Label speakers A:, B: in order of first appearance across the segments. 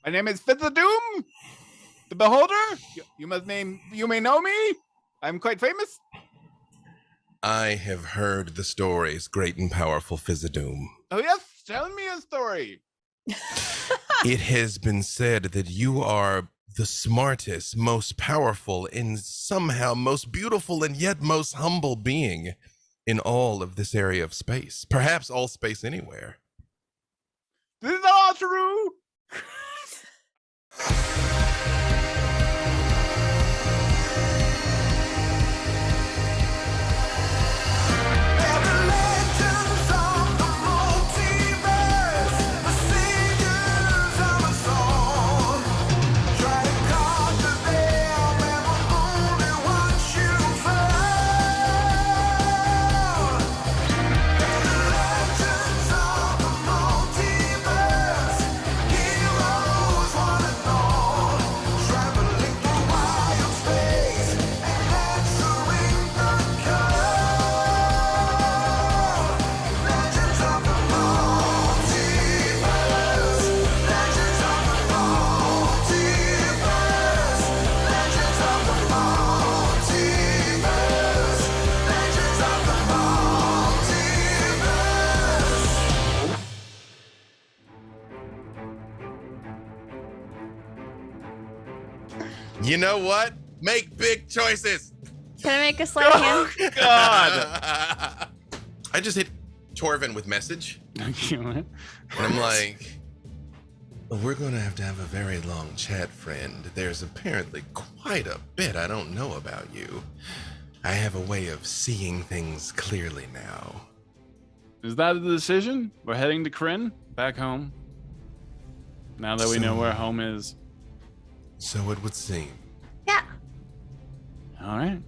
A: My name is Fizzledoom, the Beholder. You may know me. I'm quite famous.
B: I have heard the stories, great and powerful Fizzadoom.
A: Oh yes, tell me a story.
B: It has been said that you are the smartest, most powerful, and somehow most beautiful and yet most humble being in all of this area of space. Perhaps all space anywhere.
A: This is all true.
B: You know what? Make big choices.
C: Can I make a sleight of hand?
A: God.
B: I just hit Torvin with message. And I'm like, we're going to have a very long chat, friend. There's apparently quite a bit I don't know about you. I have a way of seeing things clearly now.
A: Is that the decision? We're heading to Krynn, back home. Now that we know where home is.
B: So it would seem.
C: Yeah.
A: All right.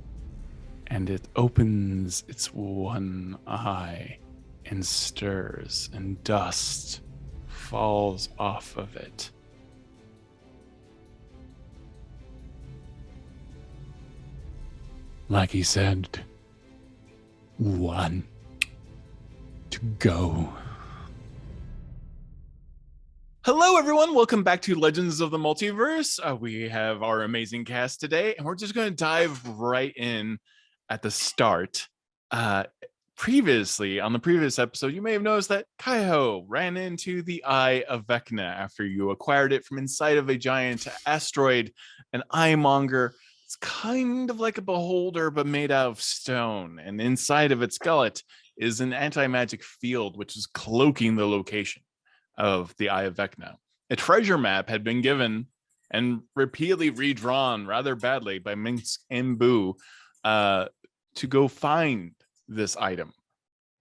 A: And it opens its one eye and stirs, and dust falls off of it. Like he said, one to go. Hello, everyone. Welcome back to Legends of the Multiverse. We have our amazing cast today, and we're just going to dive right in at the start. Previously, on the previous episode, you may have noticed that Kaiho ran into the Eye of Vecna after you acquired it from inside of a giant asteroid, an eye monger. It's kind of like a beholder, but made out of stone. And inside of its gullet is an anti-magic field, which is cloaking the location of the Eye of Vecna. A treasure map had been given and repeatedly redrawn rather badly by Minsk and Boo to go find this item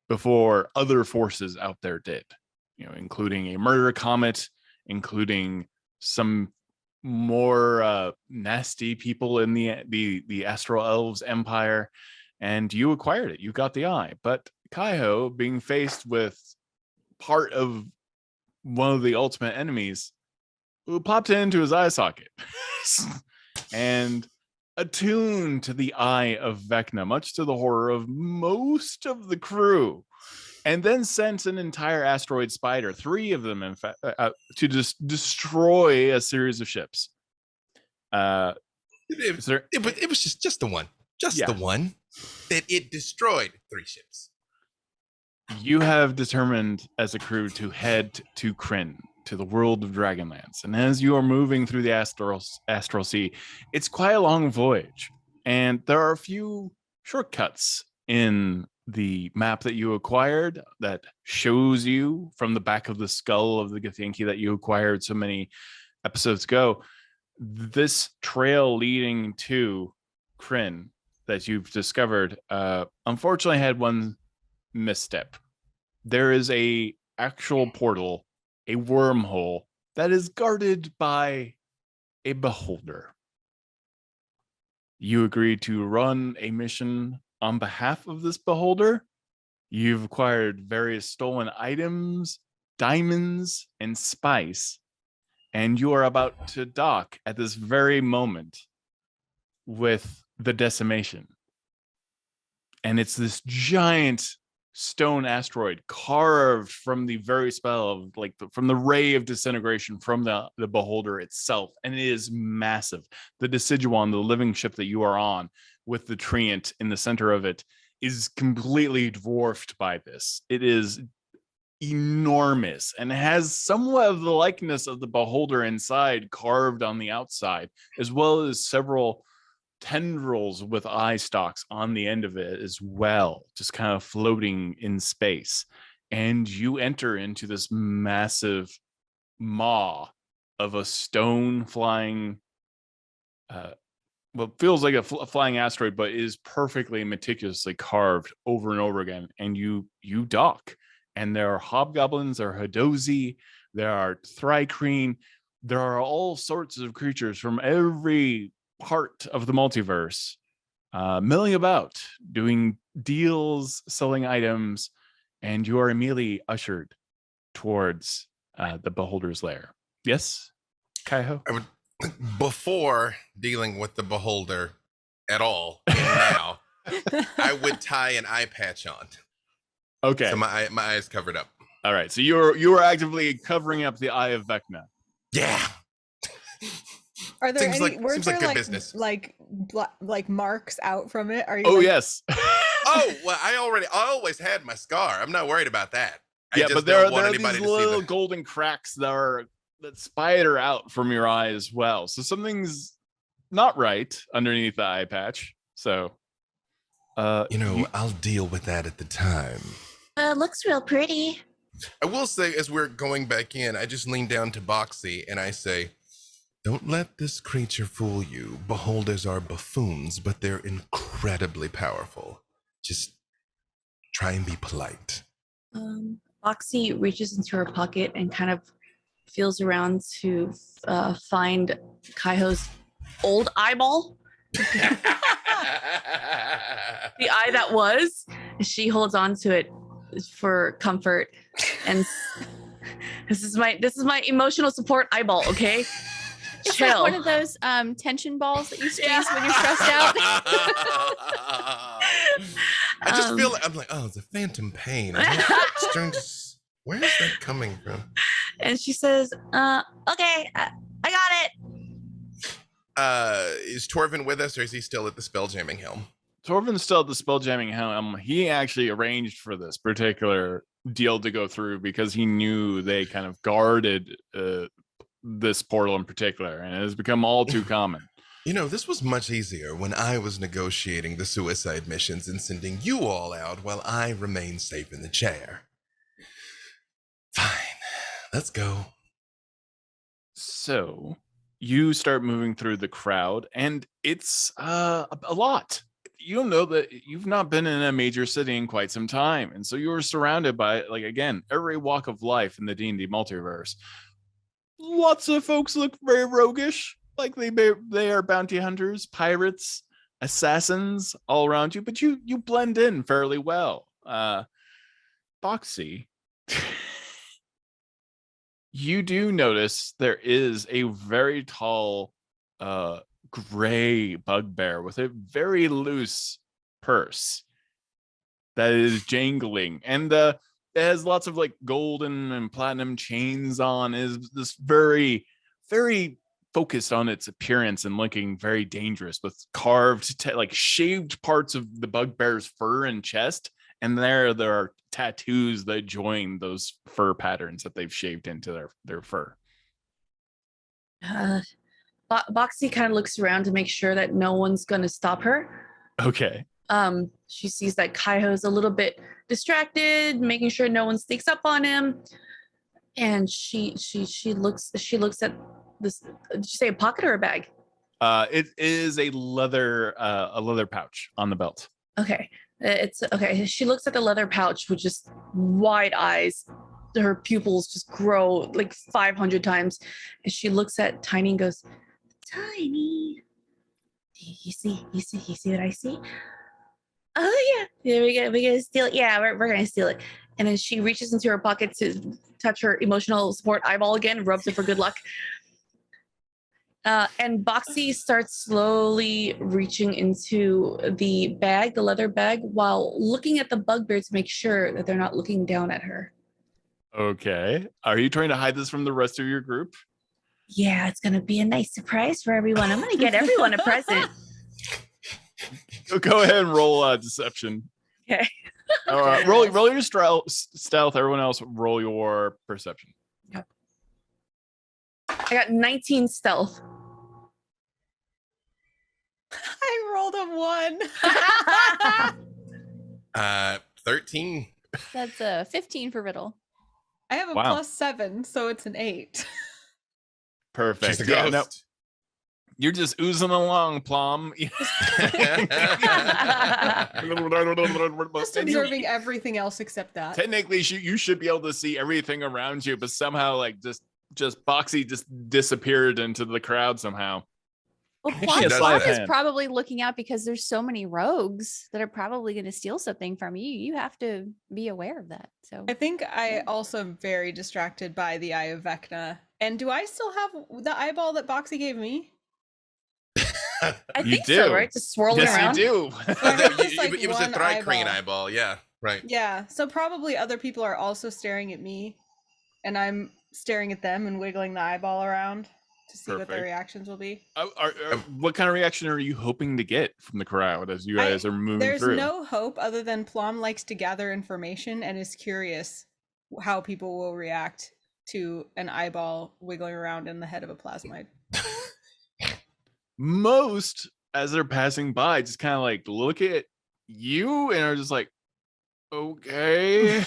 A: before other forces out there did, including a murder comet, including some more nasty people in the Astral Elves Empire, and you acquired it. You got the eye, but Kaiho, being faced with part of one of the ultimate enemies, who popped into his eye socket and attuned to the Eye of Vecna, much to the horror of most of the crew, and then sent an entire asteroid spider, 3 of them, in fact, to just destroy a series of ships.
B: It was just the one. The one that it destroyed 3 ships.
A: You have determined as a crew to head to Krynn, to the world of Dragonlance. And as you are moving through the Astral Sea, it's quite a long voyage. And there are a few shortcuts in the map that you acquired that shows you from the back of the skull of the Githyanki that you acquired so many episodes ago. This trail leading to Krynn that you've discovered, unfortunately had one misstep. There is a actual portal, a wormhole, that is guarded by a beholder. You agreed to run a mission on behalf of this beholder. You've acquired various stolen items, diamonds, and spice, and you are about to dock at this very moment with the decimation. And it's this giant stone asteroid carved from the very spell of like from the ray of disintegration from the beholder itself, and it is massive. The Deciduon, the living ship that you are on with the treant in the center of it, is completely dwarfed by this. It is enormous and has somewhat of the likeness of the beholder inside carved on the outside, as well as several tendrils with eye stalks on the end of it as well, just kind of floating in space. And you enter into this massive maw of a stone flying what feels like a flying asteroid, but is perfectly meticulously carved over and over again. And you dock, and there are hobgoblins, there are hadozi, there are thrycreen, there are all sorts of creatures from every part of the multiverse milling about, doing deals, selling items, and you are immediately ushered towards the beholder's lair. Yes, Kaiho?
B: Before dealing with the beholder at all, now, I would tie an eye patch on.
A: Okay.
B: So my eyes covered up.
A: All right. So you were actively covering up the eye of Vecna.
B: Yeah.
D: Are there
B: Seems like good business.
D: like marks out from it? Are you?
A: Oh, yes.
B: Oh, well, I always had my scar. I'm not worried about that.
A: Yeah, but there are these little golden cracks that spider out from your eye as well. So something's not right underneath the eye patch. So,
B: I'll deal with that at the time.
C: Looks real pretty.
B: I will say, as we're going back in, I just lean down to Boxy and I say, don't let this creature fool you. Beholders are buffoons, but they're incredibly powerful. Just try and be polite.
C: Boxy reaches into her pocket and kind of feels around to find Kaiho's old eyeball. The eye that was. She holds on to it for comfort, and this is my emotional support eyeball. Okay.
E: It's
C: Chill.
E: like one of those tension balls that you squeeze when you're stressed out.
B: I just feel like I'm like, oh, it's a phantom pain. Where is that coming from?
C: And she says, okay, I got it.
B: Is Torvin with us, or is he still at the spelljamming helm?
A: Torvin's still at the spelljamming helm. He actually arranged for this particular deal to go through because he knew they kind of guarded this portal in particular, and it has become all too common.
B: This was much easier when I was negotiating the suicide missions and sending you all out while I remain safe in the chair. Fine, let's go.
A: So you start moving through the crowd, and it's a lot. You know that you've not been in a major city in quite some time, and so you were surrounded by, like, again, every walk of life in the D&D multiverse. Lots of folks look very roguish, like they are bounty hunters, pirates, assassins all around you, but you blend in fairly well. Boxy, you do notice there is a very tall gray bugbear with a very loose purse that is jangling, and it has lots of like golden and platinum chains on. Is this very, very focused on its appearance and looking very dangerous, with carved like shaved parts of the bugbear's fur and chest, and there are tattoos that join those fur patterns that they've shaved into their fur.
C: Boxy kind of looks around to make sure that no one's going to stop her.
A: Okay.
C: She sees that Kaiho's a little bit distracted, making sure no one sneaks up on him, and she looks at this. Did you say a pocket or a bag?
A: It is a leather pouch on the belt.
C: Okay, it's okay. She looks at the leather pouch with just wide eyes. Her pupils just grow like 500 times, and she looks at Tiny and goes, "Tiny, you see what I see? Oh yeah, we're gonna steal it. Yeah, we're gonna steal it." And then she reaches into her pocket to touch her emotional support eyeball again, rubs it for good luck. And Boxy starts slowly reaching into the bag, the leather bag, while looking at the bugbear to make sure that they're not looking down at her.
A: Okay. Are you trying to hide this from the rest of your group?
C: Yeah, it's going to be a nice surprise for everyone. I'm going to get everyone a present.
A: Go ahead and roll deception.
C: Okay.
A: Roll your stealth. Everyone else, roll your perception.
C: Yep. I got 19 stealth.
D: I rolled a 1.
B: 13.
E: That's a 15 for Riddle.
D: I have a
A: Wow.
D: +7, so it's an 8.
A: Perfect.
B: She's a ghost.
A: No, you're just oozing along, Plum.
D: Just observing everything else except that.
A: Technically, you should be able to see everything around you, but somehow, like, just Boxy just disappeared into the crowd somehow.
E: Well,
A: She has
E: Plum
A: sleight of
E: is
A: hand.
E: probably looking out because there's so many rogues that are probably going to steal something from you. You have to be aware of that. So
D: I think I also am very distracted by the Eye of Vecna. And do I still have the eyeball that Boxy gave me?
C: I
A: You
C: think
A: do.
C: so, right? Just swirling around.
A: Yes, you do.
D: Just, like,
B: It was a
D: one
B: Thry-Crane
D: eyeball.
B: eyeball. Yeah, right.
D: Yeah, so probably other people are also staring at me, and I'm staring at them and wiggling the eyeball around to see what their
A: Perfect.
D: reactions will be.
A: What kind of reaction are you hoping to get from the crowd as you guys are moving
D: There's
A: through?
D: no hope other than Plum likes to gather information and is curious how people will react to an eyeball wiggling around in the head of a plasmide.
A: Most, as they're passing by, just kind of like look at you and are just like, okay.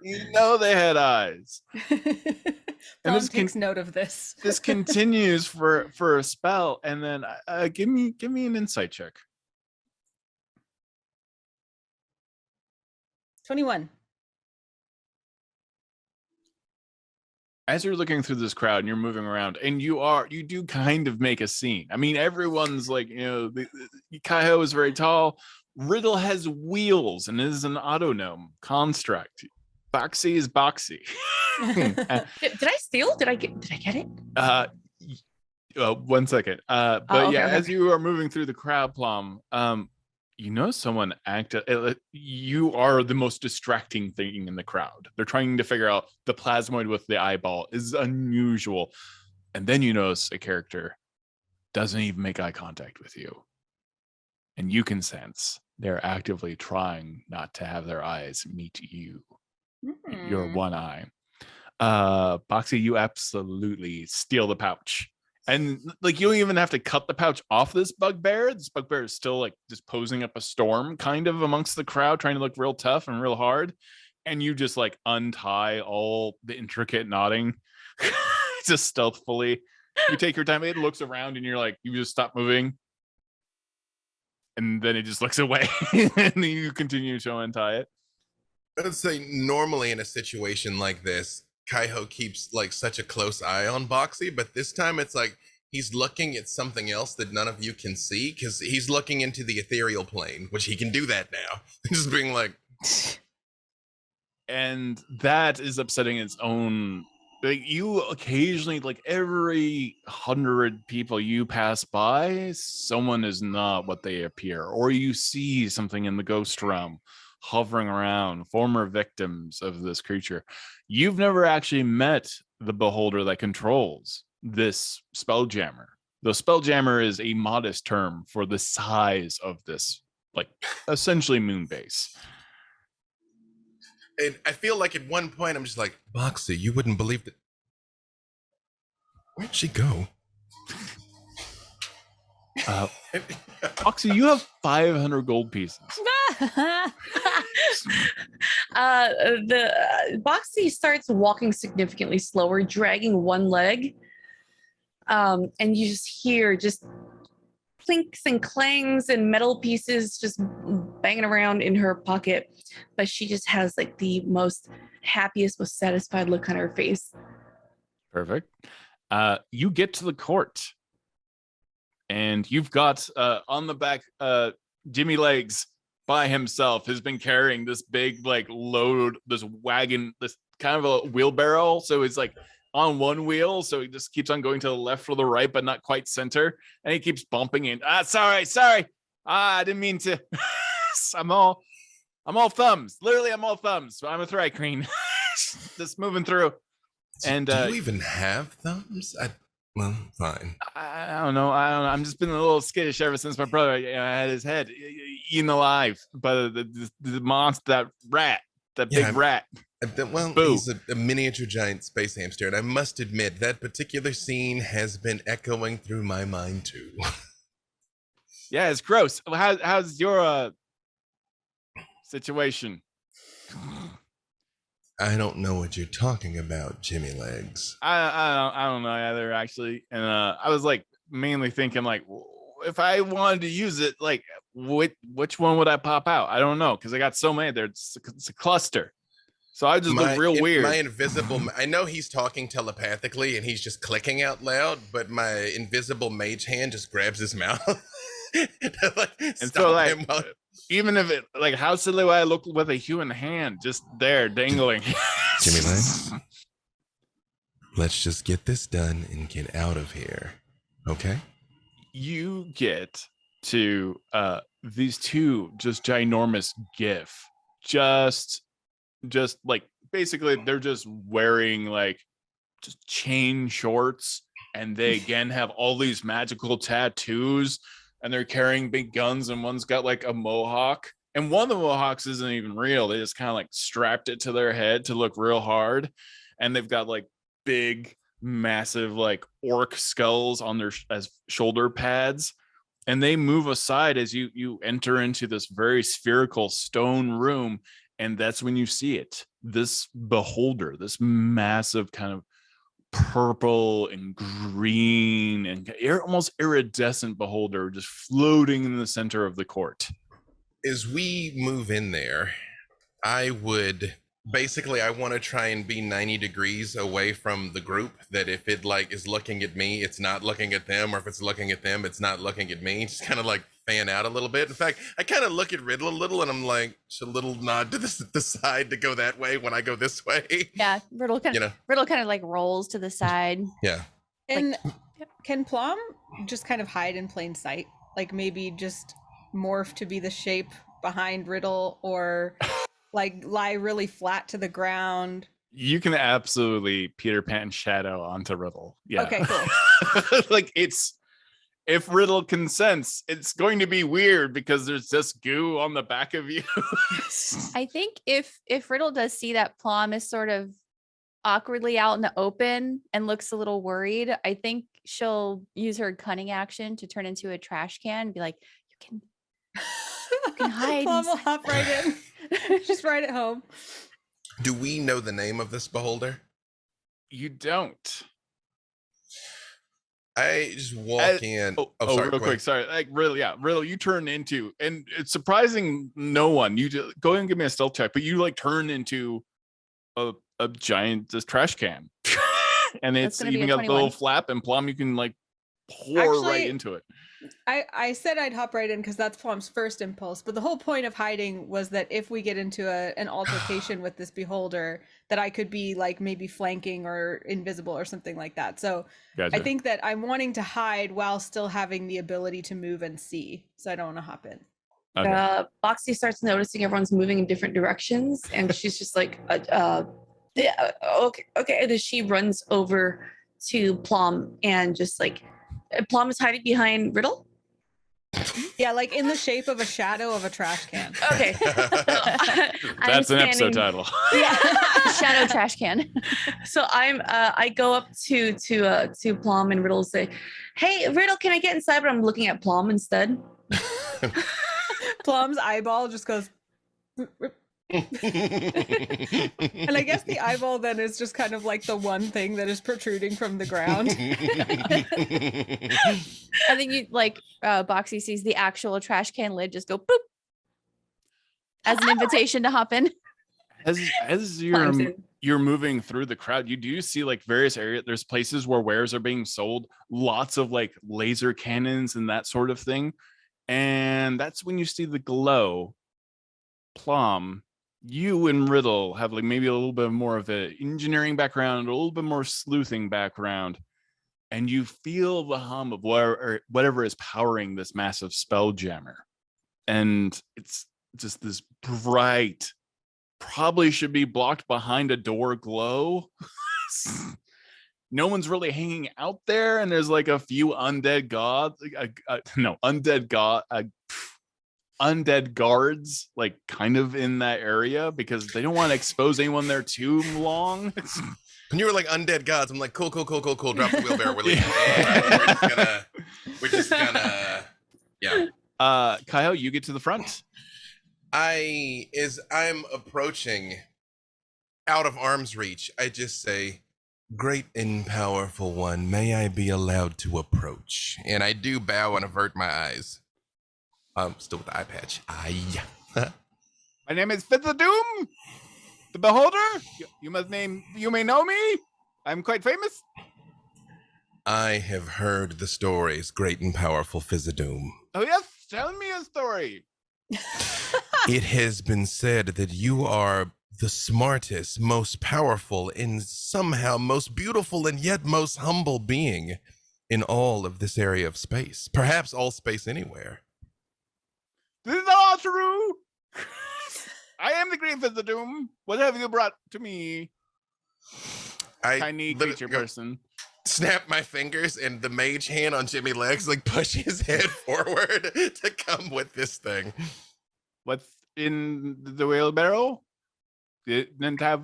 A: You know they had eyes.
D: Plum
A: this
D: takes note of this.
A: This continues for a spell, and then give me an insight check.
D: 21.
A: As you're looking through this crowd and you're moving around, and you do kind of make a scene. I mean, everyone's like, Kaiho is very tall. Riddle has wheels and is an autognome construct. Boxy is Boxy.
C: Did I steal? Did I get it?
A: 1 second. But
C: okay,
A: yeah,
C: okay.
A: as you are moving through the crowd, Plum, someone you are the most distracting thing in the crowd. They're trying to figure out the plasmoid with the eyeball is unusual. And then you notice a character doesn't even make eye contact with you. And you can sense they're actively trying not to have their eyes meet you. Your one eye. Boxy, you absolutely steal the pouch. And like you don't even have to cut the pouch off this bugbear. This bugbear is still like just posing up a storm kind of amongst the crowd, trying to look real tough and real hard. And you just like untie all the intricate knotting just stealthily. You take your time, it looks around and you're like, you just stop moving. And then it just looks away. And then you continue to untie it.
B: I'd say normally in a situation like this, Kaiho keeps like such a close eye on Boxy, but this time it's like he's looking at something else that none of you can see because he's looking into the ethereal plane, which he can do that now. Just being like,
A: and that is upsetting its own. Like you occasionally, like every 100 people you pass by, someone is not what they appear, or you see something in the ghost realm hovering around, former victims of this creature. You've never actually met the beholder that controls this spelljammer. The spelljammer is a modest term for the size of this, like essentially moon base.
B: and I feel like at one point I'm just like, Boxy, you wouldn't believe that. Where'd she go?
A: Boxy, you have 500 gold pieces.
C: The Boxy starts walking significantly slower, dragging one leg. And you just hear just clinks and clangs and metal pieces just banging around in her pocket. But she just has like the most happiest, most satisfied look on her face.
A: Perfect. You get to the court. And you've got on the back, Jimmy Legs by himself has been carrying this big like load, this wagon, this kind of a wheelbarrow. So it's like on one wheel, so he just keeps on going to the left or the right, but not quite center, and he keeps bumping in. Sorry. I didn't mean to. I'm all thumbs. Literally, I'm all thumbs. So I'm a Thrycreen. Just moving through. And
B: do you even have thumbs? Well, fine.
A: I don't know. I'm just been a little skittish ever since my brother had his head eaten alive by the monster, that big rat.
B: Well,
A: Boo.
B: he's a miniature giant space hamster, and I must admit that particular scene has been echoing through my mind too.
A: Yeah, it's gross. How's your situation?
B: I don't know what you're talking about, Jimmy Legs.
A: I don't know either, actually. And I was like mainly thinking like, if I wanted to use it, like which one would I pop out? I don't know, because I got so many there. It's a cluster. So I just look real weird.
B: My invisible, I know he's talking telepathically and he's just clicking out loud, but my invisible mage hand just grabs his mouth.
A: And so like, even if it, like, how silly would I look with a human hand just there dangling?
B: Jimmy Legs, let's just get this done and get out of here, okay?
A: You get to these two just ginormous GIF, just like, basically they're just wearing like just chain shorts, and they again have all these magical tattoos, and they're carrying big guns, and one's got like a mohawk, and one of the mohawks isn't even real. They just kind of like strapped it to their head to look real hard, and they've got like big massive like orc skulls on their as shoulder pads, and they move aside as you enter into this very spherical stone room. And that's when you see it, this beholder, this massive kind of purple and green and almost iridescent beholder just floating in the center of the court.
B: As we move in there, I would basically, I want to try and be 90 degrees away from the group, that if it like is looking at me, it's not looking at them, or if it's looking at them, it's not looking at me. Just kind of like fan out a little bit. In fact, I kind of look at Riddle a little, and I'm like, just a little nod to the side to go that way when I go this way.
E: Yeah, Riddle kind of like rolls to the side.
B: Yeah.
D: And can Plum just kind of hide in plain sight? Like maybe just morph to be the shape behind Riddle, or like lie really flat to the ground?
A: You can absolutely Peter Pan shadow onto Riddle. Yeah.
D: Okay, cool.
A: Like, it's, if Riddle consents, it's going to be weird because there's just goo on the back of you.
E: I think if Riddle does see that Plum is sort of awkwardly out in the open and looks a little worried, I think she'll use her cunning action to turn into a trash can and be like, you can hide.
D: Plum will hop right in. Just right at home.
B: Do we know the name of this beholder?
A: You don't.
B: I just walk in.
A: Sorry, real quick. Sorry. Like, really, yeah. Riddle, you turn into, and it's surprising no one. You just go ahead and give me a stealth check, but you like turn into a giant trash can. And it's even got the little flap, and Plum, you can like pour right into it.
D: I said I'd hop right in because that's Plum's first impulse, but the whole point of hiding was that if we get into an altercation with this beholder, that I could be like maybe flanking or invisible or something like that. So gotcha. I think that I'm wanting to hide while still having the ability to move and see, so I don't want to hop in.
C: Okay. Boxy starts noticing everyone's moving in different directions, and she's just like, yeah, okay. And then she runs over to Plum and just like, Plum is hiding behind Riddle?
D: Yeah, like in the shape of a shadow of a trash can.
C: Okay.
A: That's an episode title.
E: Yeah. Shadow trash can.
C: So I go up to Plum, and Riddle say, "Hey, Riddle, can I get inside?" But I'm looking at Plum instead.
D: Plum's eyeball just goes. And I guess the eyeball then is just kind of like the one thing that is protruding from the ground.
E: I think you like Boxy sees the actual trash can lid just go boop as an invitation to hop in.
A: As you're moving through the crowd, you do see like various areas. There's places where wares are being sold, lots of like laser cannons and that sort of thing. And that's when you see the glow. Plum, you and Riddle have like maybe a little bit more of an engineering background, a little bit more sleuthing background, and you feel the hum of whatever is powering this massive spell jammer. And it's just this bright, probably should be blocked behind a door glow. No one's really hanging out there, and there's like a few undead undead guards like kind of in that area because they don't want to expose anyone there too long.
B: When you were like undead gods, I'm like, cool. Drop the wheelbarrow. We're leaving. We're just gonna, yeah.
A: Kyle, you get to the front.
B: I'm approaching out of arm's reach, I just say, "Great and powerful one, may I be allowed to approach?" And I do bow and avert my eyes. Still with the eye patch.
A: My name is Doom, the Beholder. You may know me. I'm quite famous.
B: I have heard the stories, great and powerful Doom.
A: Oh yes, tell me a story.
B: It has been said that you are the smartest, most powerful, and somehow most beautiful and yet most humble being in all of this area of space. Perhaps all space anywhere.
A: This is all true. I am the great Doom. What have you brought to me? Tiny creature person.
B: Snap my fingers, and the mage hand on Jimmy Legs like push his head forward to come with this thing.
A: What's in the wheelbarrow? Didn't have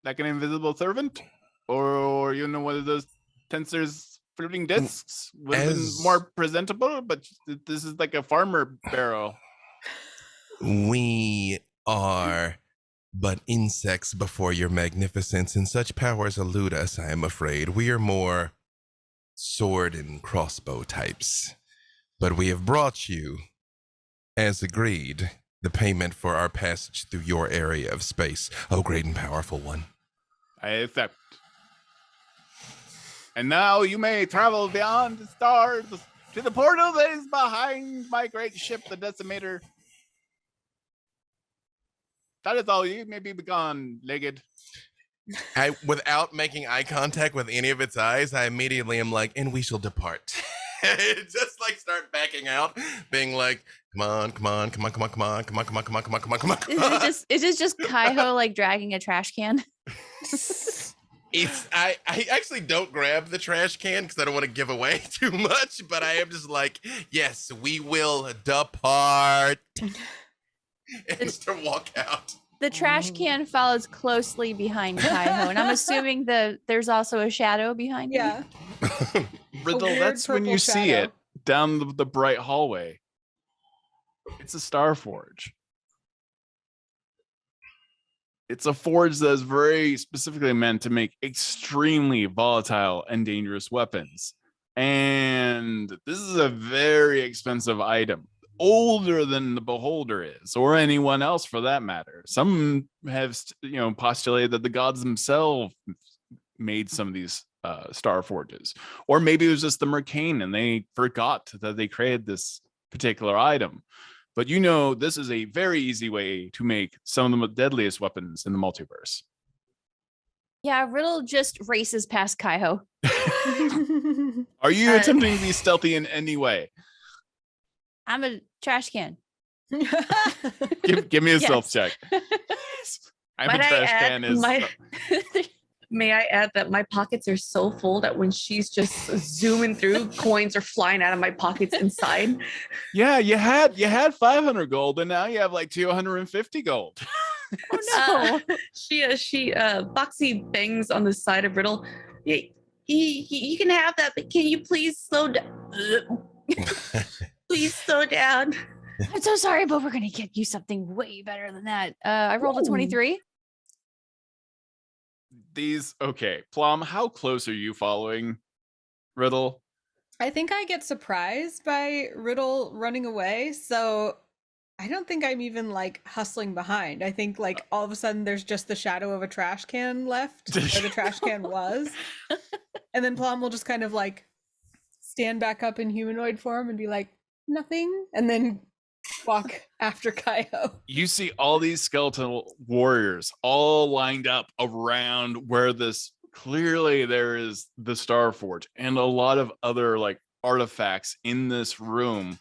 A: like an invisible servant, or one of those tensors floating discs would have been more presentable. But this is like a farmer barrel.
B: We are but insects before your magnificence, and such powers elude us, I am afraid. We are more sword and crossbow types. But we have brought you, as agreed, the payment for our passage through your area of space, oh great and powerful one.
A: I accept. And now you may travel beyond the stars to the portal that is behind my great ship, the Decimator. That is all. You may be begone, legged.
B: Without making eye contact with any of its eyes, I immediately am like, and we shall depart. Just like start backing out, being like, come on.
E: Is it just Kaiho like dragging a trash can?
B: I actually don't grab the trash can because I don't want to give away too much, but I am just like, yes, we will depart. And just to walk out.
E: The trash can follows closely behind Kaiho, and I'm assuming there's also a shadow behind you.
D: Yeah.
A: Riddle, that's when you see it down the bright hallway. It's a star forge. It's a forge that is very specifically meant to make extremely volatile and dangerous weapons. And this is a very expensive item. Older than the Beholder is, or anyone else for that matter. Some have postulated that the gods themselves made some of these star forges, or maybe it was just the Mercane and they forgot that they created this particular item. But this is a very easy way to make some of the deadliest weapons in the multiverse.
E: Yeah, Riddle just races past Kaiho.
A: Are you attempting to be stealthy in any way?
E: I'm a trash can.
A: Give me a stealth check. I'm a trash can.
C: May I add that my pockets are so full that when she's just zooming through, coins are flying out of my pockets inside.
A: Yeah, you had 500 gold, and now you have like 250 gold.
C: Oh no! She Boxy bangs on the side of Riddle. You can have that, but can you please slow down? Please slow down.
E: I'm so sorry, but we're gonna get you something way better than that. I rolled a 23.
A: Okay, Plum, how close are you following Riddle?
D: I think I get surprised by Riddle running away, so I don't think I'm even like hustling behind. I think like all of a sudden there's just the shadow of a trash can left where the trash can was. And then Plum will just kind of like stand back up in humanoid form and be like, nothing, and then walk after Kaiho.
A: You see all these skeletal warriors all lined up around where this clearly there is the Starforge and a lot of other like artifacts in this room.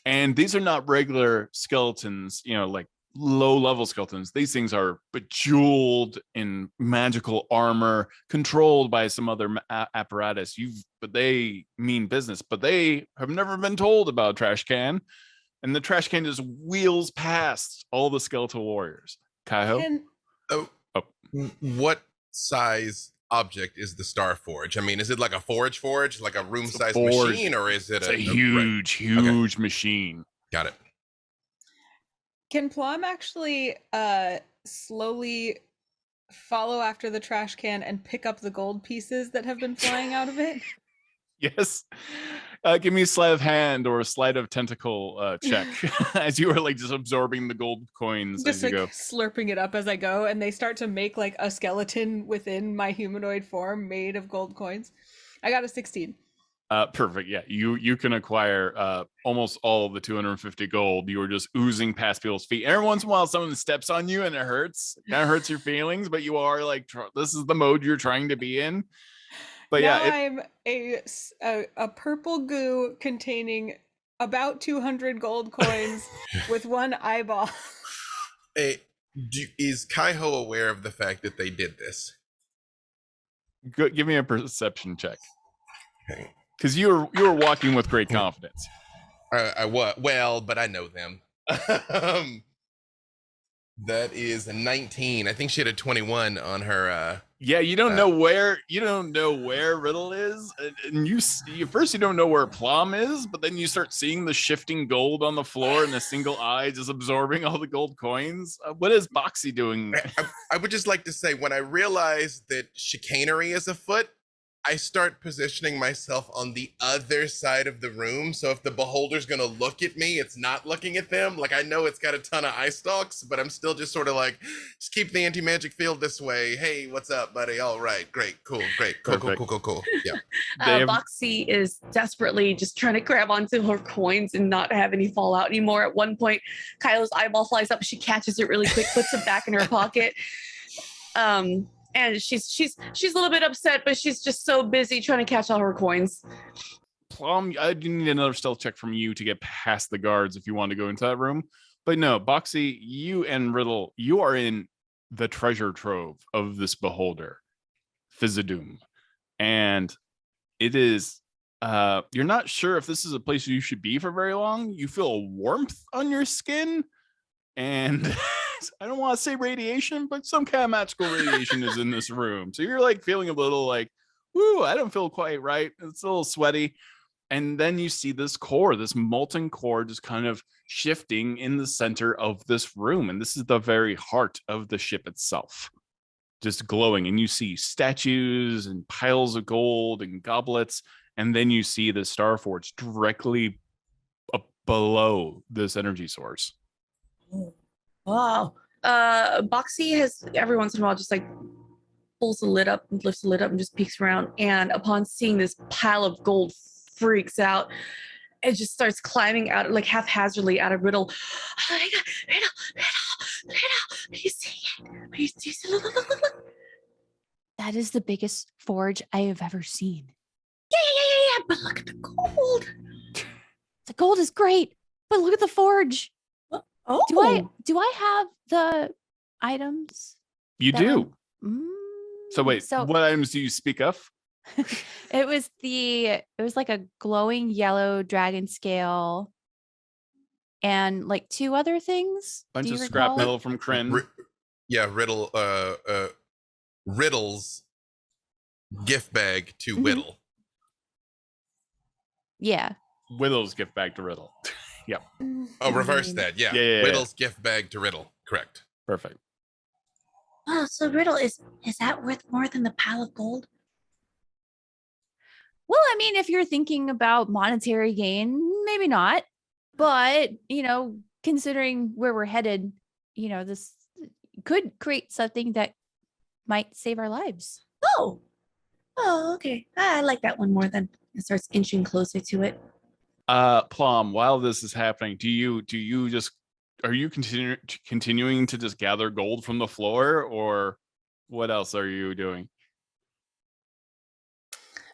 A: And these are not regular skeletons, you know, like low level skeletons. These things are bejeweled in magical armor, controlled by some other apparatus. But they mean business, but they have never been told about a trash can. And the trash can just wheels past all the skeletal warriors. Kaiho?
B: What size object is the Star Forge? I mean, is it like a forge, like a room-sized machine, or is it
A: a huge machine?
B: Got it.
D: Can Plum actually slowly follow after the trash can and pick up the gold pieces that have been flying out of it?
A: Yes. Give me a sleight of hand or a sleight of tentacle check as you are like just absorbing the gold coins
D: just
A: as you
D: like
A: go.
D: Slurping it up as I go, and they start to make like a skeleton within my humanoid form made of gold coins. I got a 16.
A: Perfect. Yeah, you can acquire almost all of the 250 gold. You are just oozing past people's feet. Every once in a while, someone steps on you and it hurts. Kind of hurts your feelings, but you are like, this is the mode you're trying to be in. But
D: now
A: yeah,
D: I'm a purple goo containing about 200 gold coins with one eyeball.
B: Is Kaiho aware of the fact that they did this?
A: Give me a perception check.
B: Okay.
A: Because you were walking with great confidence.
B: I was but I know them. That is a 19. I think she had a 21 on her.
A: Yeah, you don't know where Riddle is, and you first you don't know where Plum is, but then you start seeing the shifting gold on the floor and the single eye just absorbing all the gold coins. What is Boxy doing?
B: I would just like to say, when I realize that chicanery is afoot, I start positioning myself on the other side of the room. So if the beholder's gonna look at me, it's not looking at them. Like, I know it's got a ton of eye stalks, but I'm still just sort of like, just keep the anti-magic field this way. Hey, what's up, buddy? All right, great, cool. Yeah.
C: Boxy is desperately just trying to grab onto her coins and not have any fall out anymore. At one point, Kylo's eyeball flies up. She catches it really quick, puts it back in her pocket. And she's a little bit upset, but she's just so busy trying to catch all her coins.
A: Plum, I do need another stealth check from you to get past the guards if you want to go into that room. But no, Boxy, you and Riddle, you are in the treasure trove of this beholder, Fizzadum. And it is, you're not sure if this is a place you should be for very long. You feel a warmth on your skin. And I don't want to say radiation, but some kind of magical radiation is in this room. So you're like feeling a little like, woo, I don't feel quite right. It's a little sweaty. And then you see this core, this molten core just kind of shifting in the center of this room. And this is the very heart of the ship itself, just glowing. And you see statues and piles of gold and goblets. And then you see the Starforge directly below this energy source.
C: Wow. Boxy has every once in a while just like pulls the lid up and lifts the lid up and just peeks around. And upon seeing this pile of gold, freaks out. It just starts climbing out like haphazardly out of Riddle. Oh my God, Riddle. Do you see it? Do you see? Look.
E: That is the biggest forge I have ever seen.
C: Yeah. But look at the gold.
E: The gold is great, but look at the forge.
C: Oh,
E: do I have the items?
A: You do. So wait,
E: so
A: what items do you speak of?
E: It was like a glowing yellow dragon scale and like two other things.
A: Bunch of scrap metal from Krynn.
B: Riddle's gift bag to Whittle.
E: Yeah.
A: Whittle's gift bag to Riddle. Yep.
B: Oh, reverse that. Yeah. Riddle's gift bag to Riddle. Correct.
A: Perfect.
C: Oh, so Riddle, is that worth more than the pile of gold?
E: Well, I mean, if you're thinking about monetary gain, maybe not. But, considering where we're headed, this could create something that might save our lives.
C: Oh, okay. I like that one more then. It starts inching closer to it.
A: Plum, while this is happening, do you just are you continuing to just gather gold from the floor, or what else are you doing?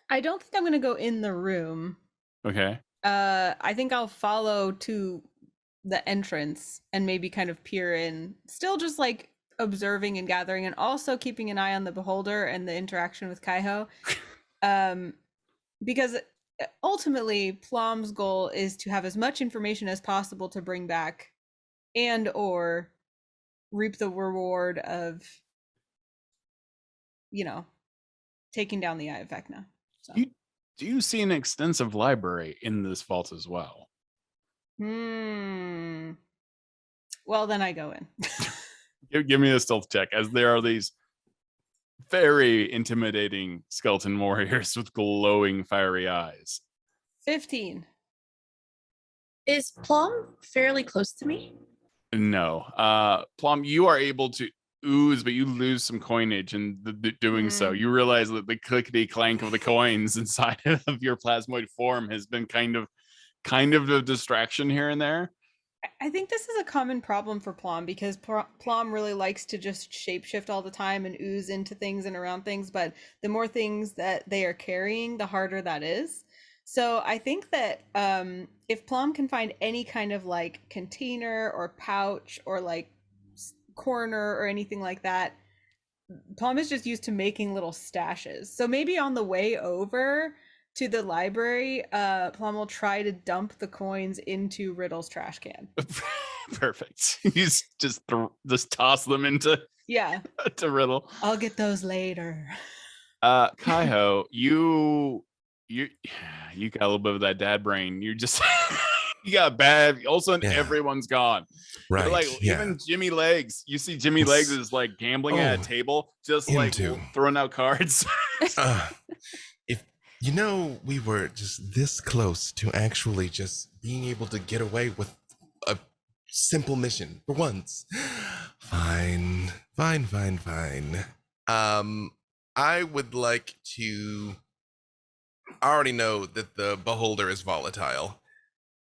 D: I don't think I'm gonna go in the room.
A: Okay.
D: I think I'll follow to the entrance and maybe kind of peer in, still just like observing and gathering, and also keeping an eye on the beholder and the interaction with Kaiho. Because ultimately Plum's goal is to have as much information as possible to bring back and or reap the reward of, you know, taking down the Eye of Vecna. So
A: Do you see an extensive library in this vault as well?
D: Well, then I go in.
A: Give me a stealth check, as there are these very intimidating skeleton warriors with glowing fiery eyes.
D: 15.
C: Is Plum fairly close to me?
A: No. Plum, you are able to ooze, but you lose some coinage in doing so. You realize that the clickety clank of the coins inside of your plasmoid form has been kind of a distraction here and there.
D: I think this is a common problem for Plum, because Plum really likes to just shapeshift all the time and ooze into things and around things, but the more things that they are carrying, the harder that is. So I think that if Plum can find any kind of like container or pouch or like corner or anything like that, Plum is just used to making little stashes. So maybe on the way over to the library, Plum will try to dump the coins into Riddle's trash can.
A: Perfect. He's just toss them into to Riddle.
D: I'll get those later.
A: Kaiho, you got a little bit of that dad brain. You just you got bad. All of a sudden, everyone's gone.
B: Right.
A: You're like even Jimmy Legs. You see Jimmy Legs is like gambling at a table, just like throwing out cards.
B: If you know, we were just this close to actually just being able to get away with a simple mission for once. Fine. I would like to. I already know that the beholder is volatile.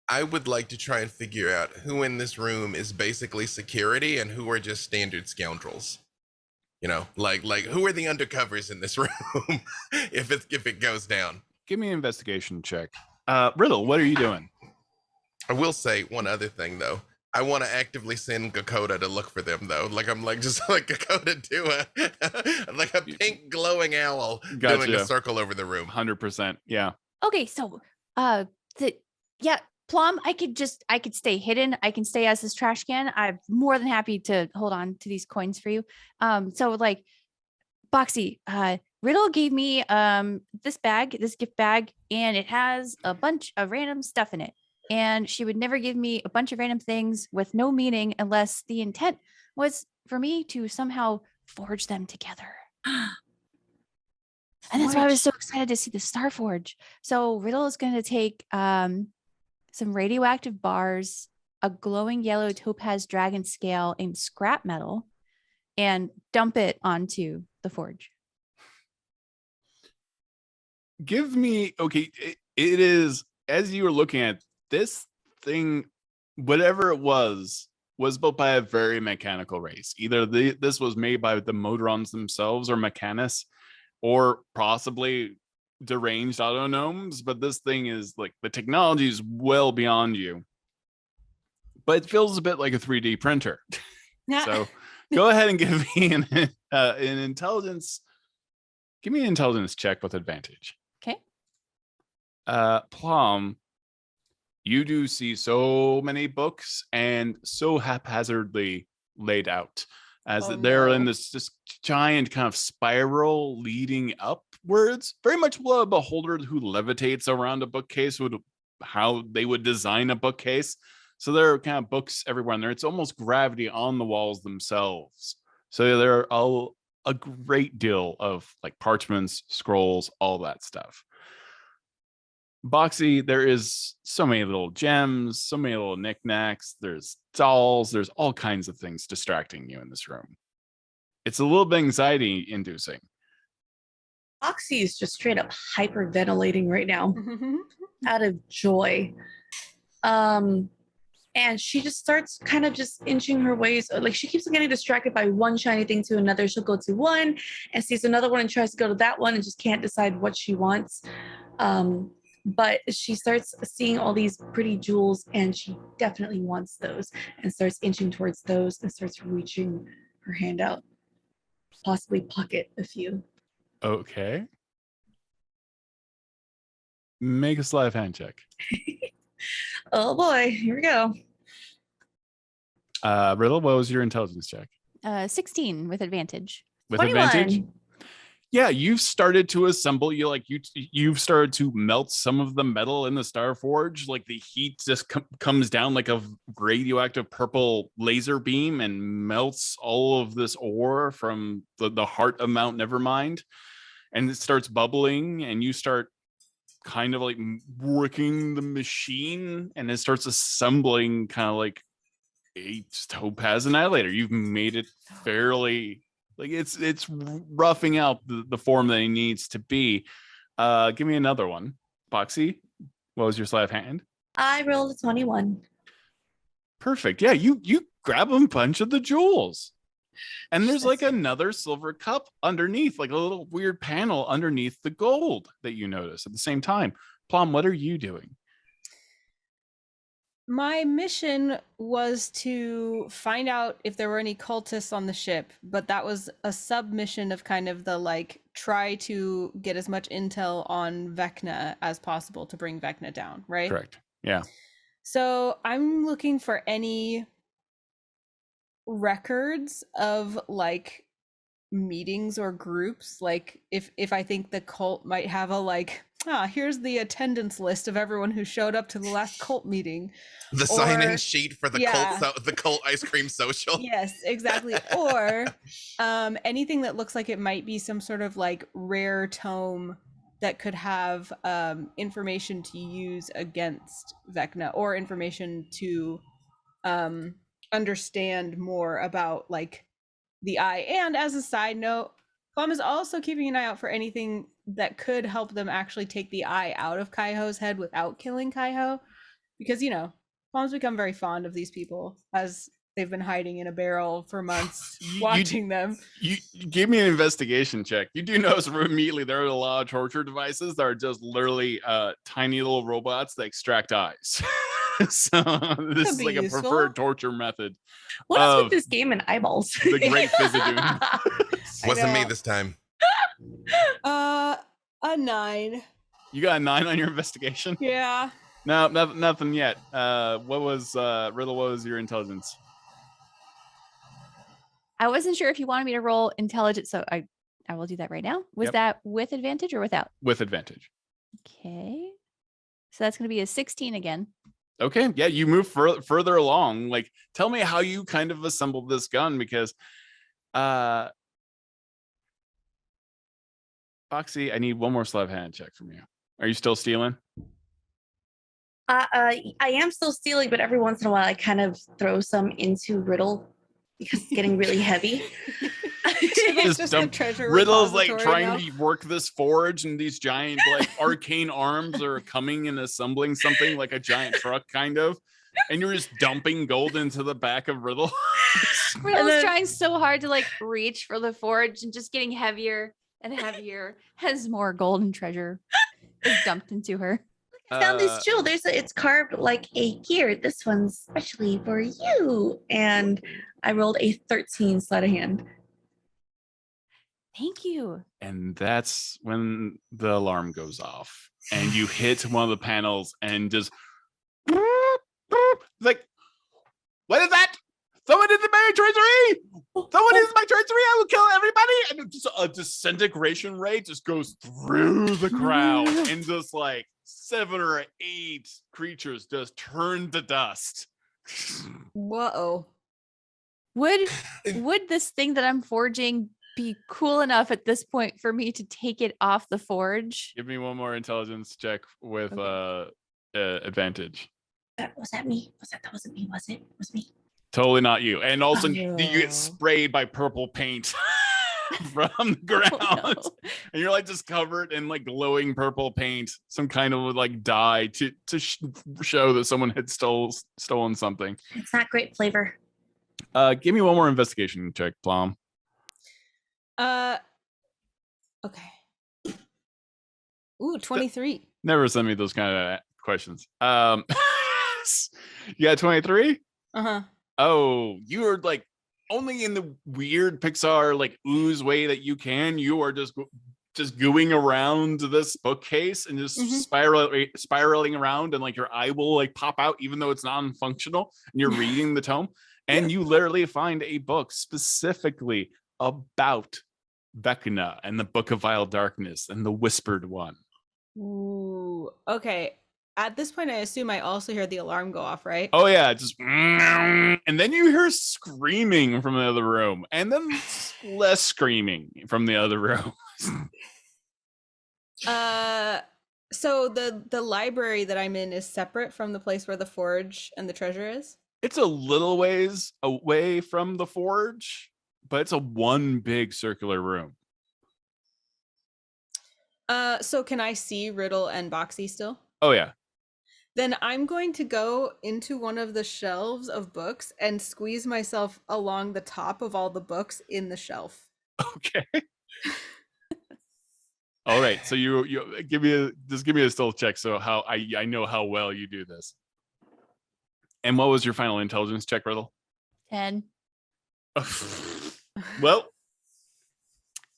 B: I would like to try and figure out who in this room is basically security and who are just standard scoundrels. You know, like who are the undercovers in this room if it goes down.
A: Give me an investigation check. Riddle, what are you doing?
B: I will say one other thing though. I want to actively send Gakoda to look for them though. Like I'm like just like Gakoda do a pink glowing owl doing a circle over the room.
A: 100%. Yeah.
E: Okay, so Plum, I could stay hidden. I can stay as this trash can. I'm more than happy to hold on to these coins for you. So like Boxy, Riddle gave me this gift bag, and it has a bunch of random stuff in it. And she would never give me a bunch of random things with no meaning unless the intent was for me to somehow forge them together. And that's why I was so excited to see the Star Forge. So Riddle is going to take some radioactive bars, a glowing yellow topaz dragon scale, and scrap metal, and dump it onto the forge.
A: Give me, okay, it is, as you were looking at this thing, whatever it was built by a very mechanical race. Either this was made by the Modrons themselves or Mechanus, or possibly deranged autonomes, but this thing is like, the technology is well beyond you, but it feels a bit like a 3D printer. So go ahead and give me an intelligence. Give me an intelligence check with advantage.
E: Okay.
A: Plum, you do see so many books and so haphazardly laid out, as they're in this just giant kind of spiral leading upwards, very much what a beholder who levitates around a bookcase would, how they would design a bookcase. So there are kind of books everywhere in there. It's almost gravity on the walls themselves. So there are a great deal of like parchments, scrolls, all that stuff. Boxy, there is so many little gems, so many little knickknacks. There's dolls. There's all kinds of things distracting you in this room. It's a little bit anxiety inducing.
C: Boxy is just straight up hyperventilating right now. out of joy. And she just starts kind of just inching her ways. Like she keeps getting distracted by one shiny thing to another. She'll go to one and sees another one and tries to go to that one and just can't decide what she wants. But she starts seeing all these pretty jewels and she definitely wants those and starts inching towards those and starts reaching her hand out, possibly pocket a few.
A: Okay. Make a sleight of hand check.
C: Oh boy, here we go.
A: Riddle, what was your intelligence check?
E: 16 with advantage.
A: With
C: 21.
A: advantage? Yeah, you've started to assemble. You've started to melt some of the metal in the Starforge. Like the heat just comes down like a radioactive purple laser beam and melts all of this ore from the heart of Mount Nevermind, and it starts bubbling. And you start kind of like working the machine, and it starts assembling kind of like a topaz annihilator. You've made it fairly. Like it's roughing out the form that it needs to be. Give me another one. Boxy, what was your sleight of hand?
C: I rolled a 21.
A: Perfect. Yeah, you grab a bunch of the jewels. And there's like another silver cup underneath, like a little weird panel underneath the gold that you notice at the same time. Plum, what are you doing?
D: My mission was to find out if there were any cultists on the ship, but that was a sub-mission of kind of the like try to get as much intel on Vecna as possible to bring Vecna down, right?
A: Correct. Yeah.
D: So I'm looking for any records of like meetings or groups, like if I think the cult might have a like, here's the attendance list of everyone who showed up to the last cult meeting.
B: The sign-in sheet for the cult ice cream social.
D: Yes, exactly. Or anything that looks like it might be some sort of like rare tome that could have information to use against Vecna, or information to understand more about like the eye. And as a side note, Plum is also keeping an eye out for anything that could help them actually take the eye out of Kaiho's head without killing Kaiho, because Plum's become very fond of these people as they've been hiding in a barrel for months, watching them.
A: You give me an investigation check. You do notice immediately there are a lot of torture devices that are just literally tiny little robots that extract eyes. So this is like useful. A preferred torture method.
C: What is with this game and eyeballs?
A: The Great Fizzadoon.
B: Wasn't me this time.
D: A 9.
A: You got a 9 on your investigation?
D: Yeah.
A: No, nothing yet. What was Riddle? What was your intelligence?
E: I wasn't sure if you wanted me to roll intelligence, so I will do that right now. Was that with advantage or without?
A: With advantage.
E: Okay. So that's going to be a 16 again.
A: Okay. Yeah, you move further along. Like, tell me how you kind of assembled this gun, because Foxy, I need one more sleight of hand check from you. Are you still stealing?
C: I am still stealing, but every once in a while I kind of throw some into Riddle because it's getting really heavy.
D: Just dump.
A: Riddle's like trying to work this forge, and these giant like arcane arms are coming and assembling something like a giant truck kind of, and you're just dumping gold into the back of Riddle.
E: Riddle's trying so hard to like reach for the forge and just getting heavier and heavier as more golden treasure is dumped into her.
C: I found this jewel. It's carved like a gear. This one's especially for you. And I rolled a 13 sleight of hand.
E: Thank you.
A: And that's when the alarm goes off, and you hit one of the panels, and just like, what is that? Someone is in my treasury! Someone is in my treasury! I will kill everybody! And just a disintegration rate just goes through the crowd, and just like 7 or 8 creatures just turn to dust.
D: Whoa.
E: Would this thing that I'm forging be cool enough at this point for me to take it off the forge?
A: Give me one more intelligence check with advantage.
C: Was that me? That wasn't me, was it? It was me.
A: Totally not you. And also you get sprayed by purple paint. from the ground.
E: Oh, no.
A: And you're like just covered in like glowing purple paint, some kind of like dye to show that someone had stolen something.
C: It's not great flavor.
A: Give me one more investigation check, Plum.
D: Okay. Ooh, 23.
A: Never send me those kind of questions. You got 23?
D: Uh-huh.
A: Oh, you are like only in the weird Pixar like ooze way that you can. You are just gooing around this bookcase and just spiraling around, and like your eye will like pop out even though it's non-functional, and you're reading the tome, and you literally find a book specifically about Vecna and the Book of Vile Darkness and the Whispered One.
D: Ooh, okay. At this point, I assume I also hear the alarm go off, right?
A: Oh yeah, just and then you hear screaming from the other room, and then less screaming from the other room.
D: So the library that I'm in is separate from the place where the forge and the treasure is?
A: It's a little ways away from the forge, but it's a one big circular room.
D: So can I see Riddle and Boxy still?
A: Oh yeah.
D: Then I'm going to go into one of the shelves of books and squeeze myself along the top of all the books in the shelf.
A: Okay. All right. So you give me a stealth check so how I know how well you do this. And what was your final intelligence check, Riddle?
E: 10.
A: Well,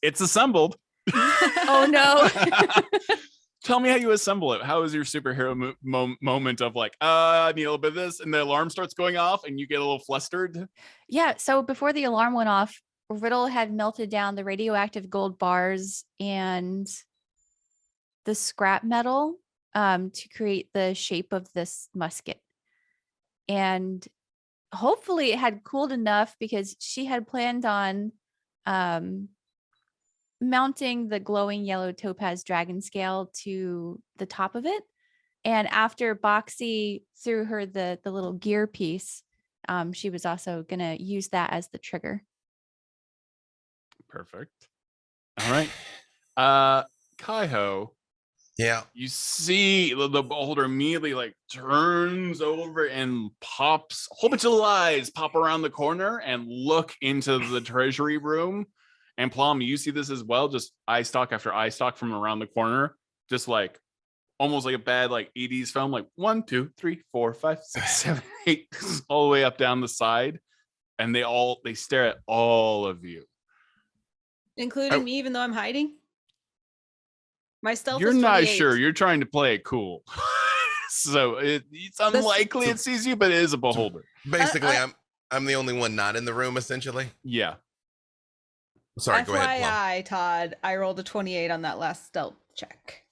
A: it's assembled.
E: Oh no.
A: Tell me how you assemble it. How is your superhero moment of like, I need a little bit of this, and the alarm starts going off and you get a little flustered?
E: Yeah, so before the alarm went off, Riddle had melted down the radioactive gold bars and the scrap metal to create the shape of this musket. And hopefully it had cooled enough, because she had planned on mounting the glowing yellow topaz dragon scale to the top of it. And after Boxy threw her the little gear piece, she was also going to use that as the trigger.
A: Perfect. All right. Kaiho.
B: Yeah.
A: You see the beholder immediately like turns over and pops, a whole bunch of lies pop around the corner and look into the treasury room. And Plum, you see this as well, just eye stalk after eye stalk from around the corner, just like almost like a bad like 80s film, like 1, 2, 3, 4, 5, 6, 7, 8, all the way up down the side. And they stare at all of you.
D: Including me, even though I'm hiding? My stealth
A: You're
D: is
A: not
D: 28.
A: sure. You're trying to play it cool. So it's unlikely it sees you, but it is a beholder.
B: Basically, I'm the only one not in the room, essentially.
A: Yeah.
B: Sorry, go ahead, Plum.
D: FYI, Todd, I rolled a 28 on that last stealth check.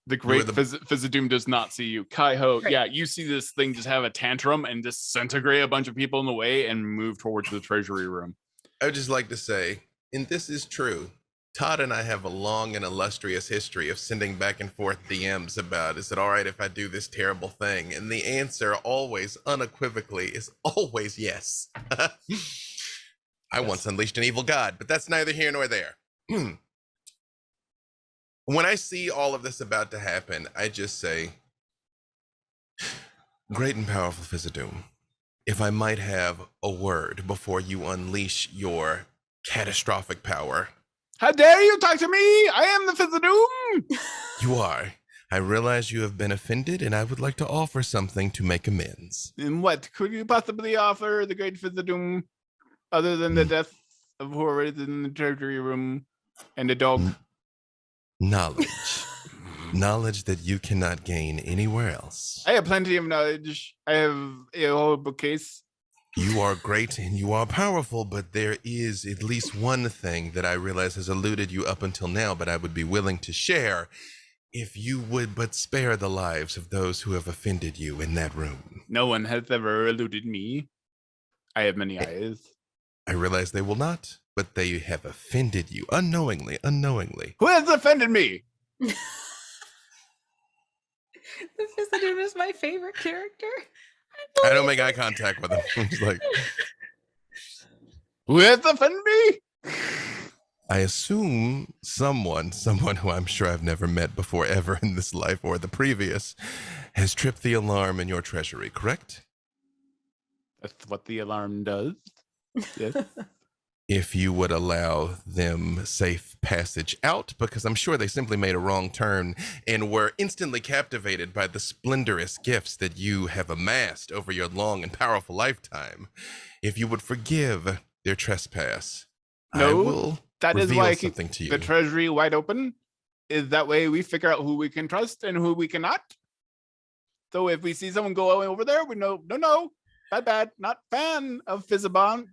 A: The great Fizzadoom does not see you. Kaiho, yeah, you see this thing just have a tantrum and disintegrate a bunch of people in the way and move towards the treasury room.
B: I would just like to say, and this is true, Todd and I have a long and illustrious history of sending back and forth DMs about, is it all right if I do this terrible thing? And the answer always, unequivocally, is always yes. I once unleashed an evil god, but that's neither here nor there. When I see all of this about to happen, I just say, great and powerful Fizzadoom, if I might have a word before you unleash your catastrophic power.
A: How dare you talk to me? I am the Fizzadoom.
B: You are. I realize you have been offended, and I would like to offer something to make amends.
A: And what could you possibly offer the great Fizzadoom, other than the death of whoever is in the treasury room and a dog?
B: Knowledge. Knowledge that you cannot gain anywhere else.
A: I have plenty of knowledge. I have a whole bookcase.
B: You are great and you are powerful, but there is at least one thing that I realize has eluded you up until now, but I would be willing to share if you would but spare the lives of those who have offended you in that room.
A: No one has ever eluded me. I have many eyes.
B: I realize they will not, but they have offended you unknowingly.
A: Who has offended me?
D: The Fizzadoom is my favorite character.
B: I don't make eye contact with him. I'm just like,
A: Who has offended me?
B: I assume someone who I'm sure I've never met before ever in this life or the previous, has tripped the alarm in your treasury, correct?
A: That's what the alarm does. Yes.
B: If you would allow them safe passage out, because I'm sure they simply made a wrong turn and were instantly captivated by the splendorous gifts that you have amassed over your long and powerful lifetime. If you would forgive their trespass, I will
A: that is
B: reveal
A: why I keep
B: something to you.
A: the treasury wide open. Is that way we figure out who we can trust and who we cannot. So if we see someone go over there, we know, no, bad, not fan of Fizzabon.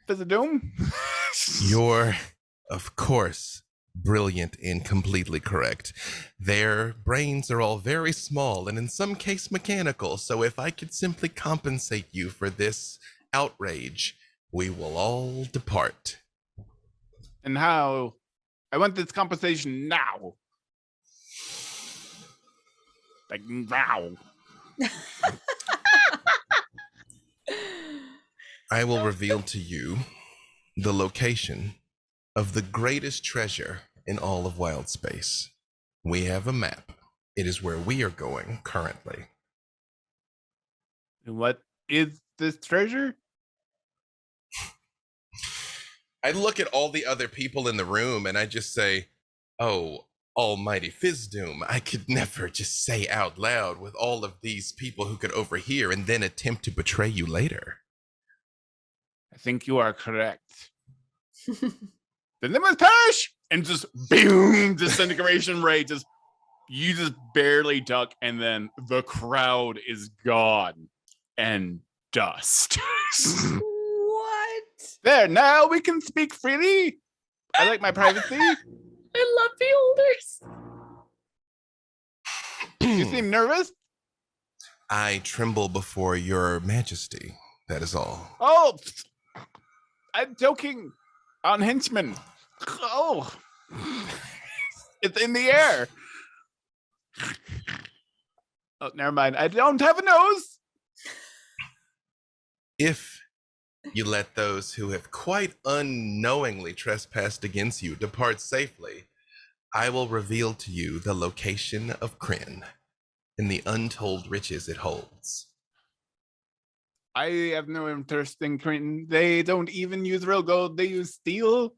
A: Fizzadoom.
B: You're, of course, brilliant and completely correct. Their brains are all very small and in some case mechanical, so if I could simply compensate you for this outrage, we will all depart.
A: And how? I want this compensation now. Like now.
B: I will reveal to you the location of the greatest treasure in all of wild space. We have a map. It is where we are going currently.
A: And what is this treasure?
B: I look at all the other people in the room and I just say, oh, almighty Fizzdoom, I could never just say out loud with all of these people who could overhear and then attempt to betray you later.
A: I think you are correct. The name is perish! And just boom, disintegration rate. You just barely duck, and then the crowd is gone and dust.
D: What?
A: There, now we can speak freely. I like my privacy.
C: I love beholders.
A: You seem nervous.
B: I tremble before your majesty. That is all.
A: Oh, I'm joking on henchmen. Oh, it's in the air. Oh, never mind. I don't have a nose.
B: If you let those who have quite unknowingly trespassed against you depart safely, I will reveal to you the location of Krynn and the untold riches it holds.
A: I have no interest in Krynn. They don't even use real gold. They use steel,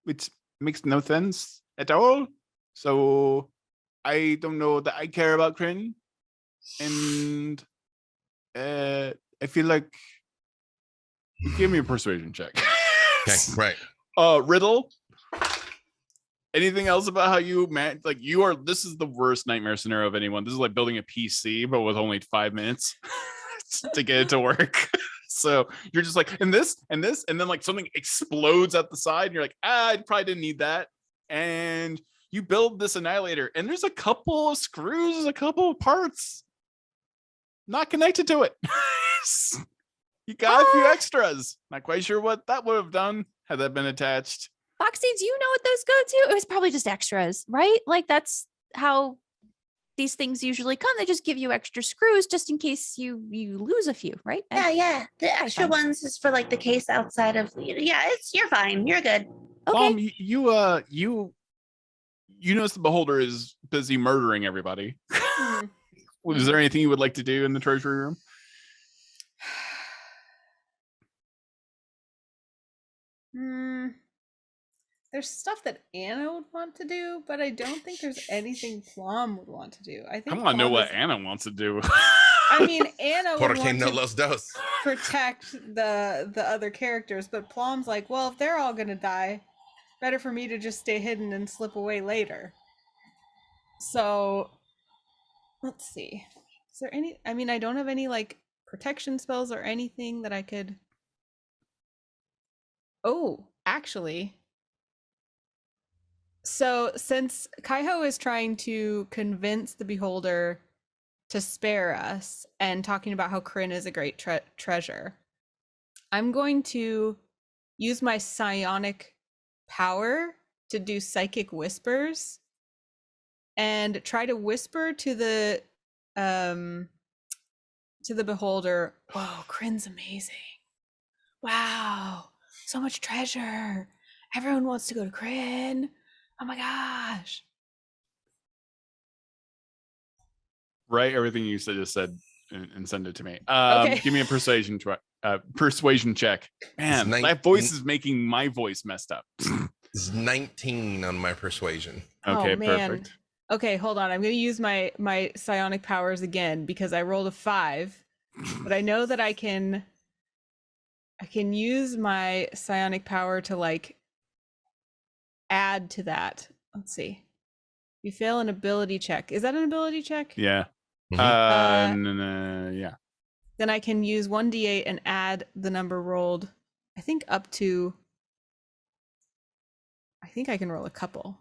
A: which makes no sense at all. So I don't know that I care about Krynn. And I feel like give me a persuasion check.
B: Okay, right.
A: Riddle. Anything else about how you like you are? This is the worst nightmare scenario of anyone. This is like building a PC, but with only 5 minutes to get it to work. So you're just like, and this, and then like something explodes at the side. And you're like, I probably didn't need that. And you build this annihilator, and there's a couple of screws, a couple of parts not connected to it. You got a few extras. Not quite sure what that would have done had that been attached.
E: Foxy, do you know what those go to? It was probably just extras, right? Like that's how these things usually come. They just give you extra screws just in case you lose a few, right?
C: Yeah. The extra
E: fine.
C: ones is for like the case outside of. Yeah, you're fine. You're good.
E: Okay.
A: You notice the beholder is busy murdering everybody. Is there anything you would like to do in the treasury room?
D: There's stuff that Anna would want to do, but I don't think there's anything Plum would want to do. I think
A: I want to know
D: Plum
A: what
D: is-
A: Anna wants to do.
D: I mean, Anna would
B: Porque
D: want
B: no
D: to
B: los dos.
D: protect the other characters, but Plum's like, well, if they're all gonna die, better for me to just stay hidden and slip away later. So let's see. Is there any? I mean, I don't have any like protection spells or anything that I could. Oh, actually. So since Kaiho is trying to convince the beholder to spare us and talking about how Krynn is a great treasure, I'm going to use my psionic power to do psychic whispers and try to whisper to the beholder, "Whoa, Krynn's amazing. Wow, so much treasure. Everyone wants to go to Krynn. Oh my gosh.
A: Write everything you just said and send it to me.
D: Okay.
A: Give me a persuasion check. Man, that voice is making my voice messed up.
B: It's 19 on my persuasion.
A: Okay,
D: Oh, man.
A: perfect.
D: Okay, hold on. I'm going to use my psionic powers again because I rolled a 5. But I know that I can use my psionic power to like add to that. Let's see. You fail an ability check. Is that an ability check?
A: Yeah.
B: Mhm.
A: Yeah.
D: Then I can use 1d8 and add the number rolled. I think up to. I think I can roll a couple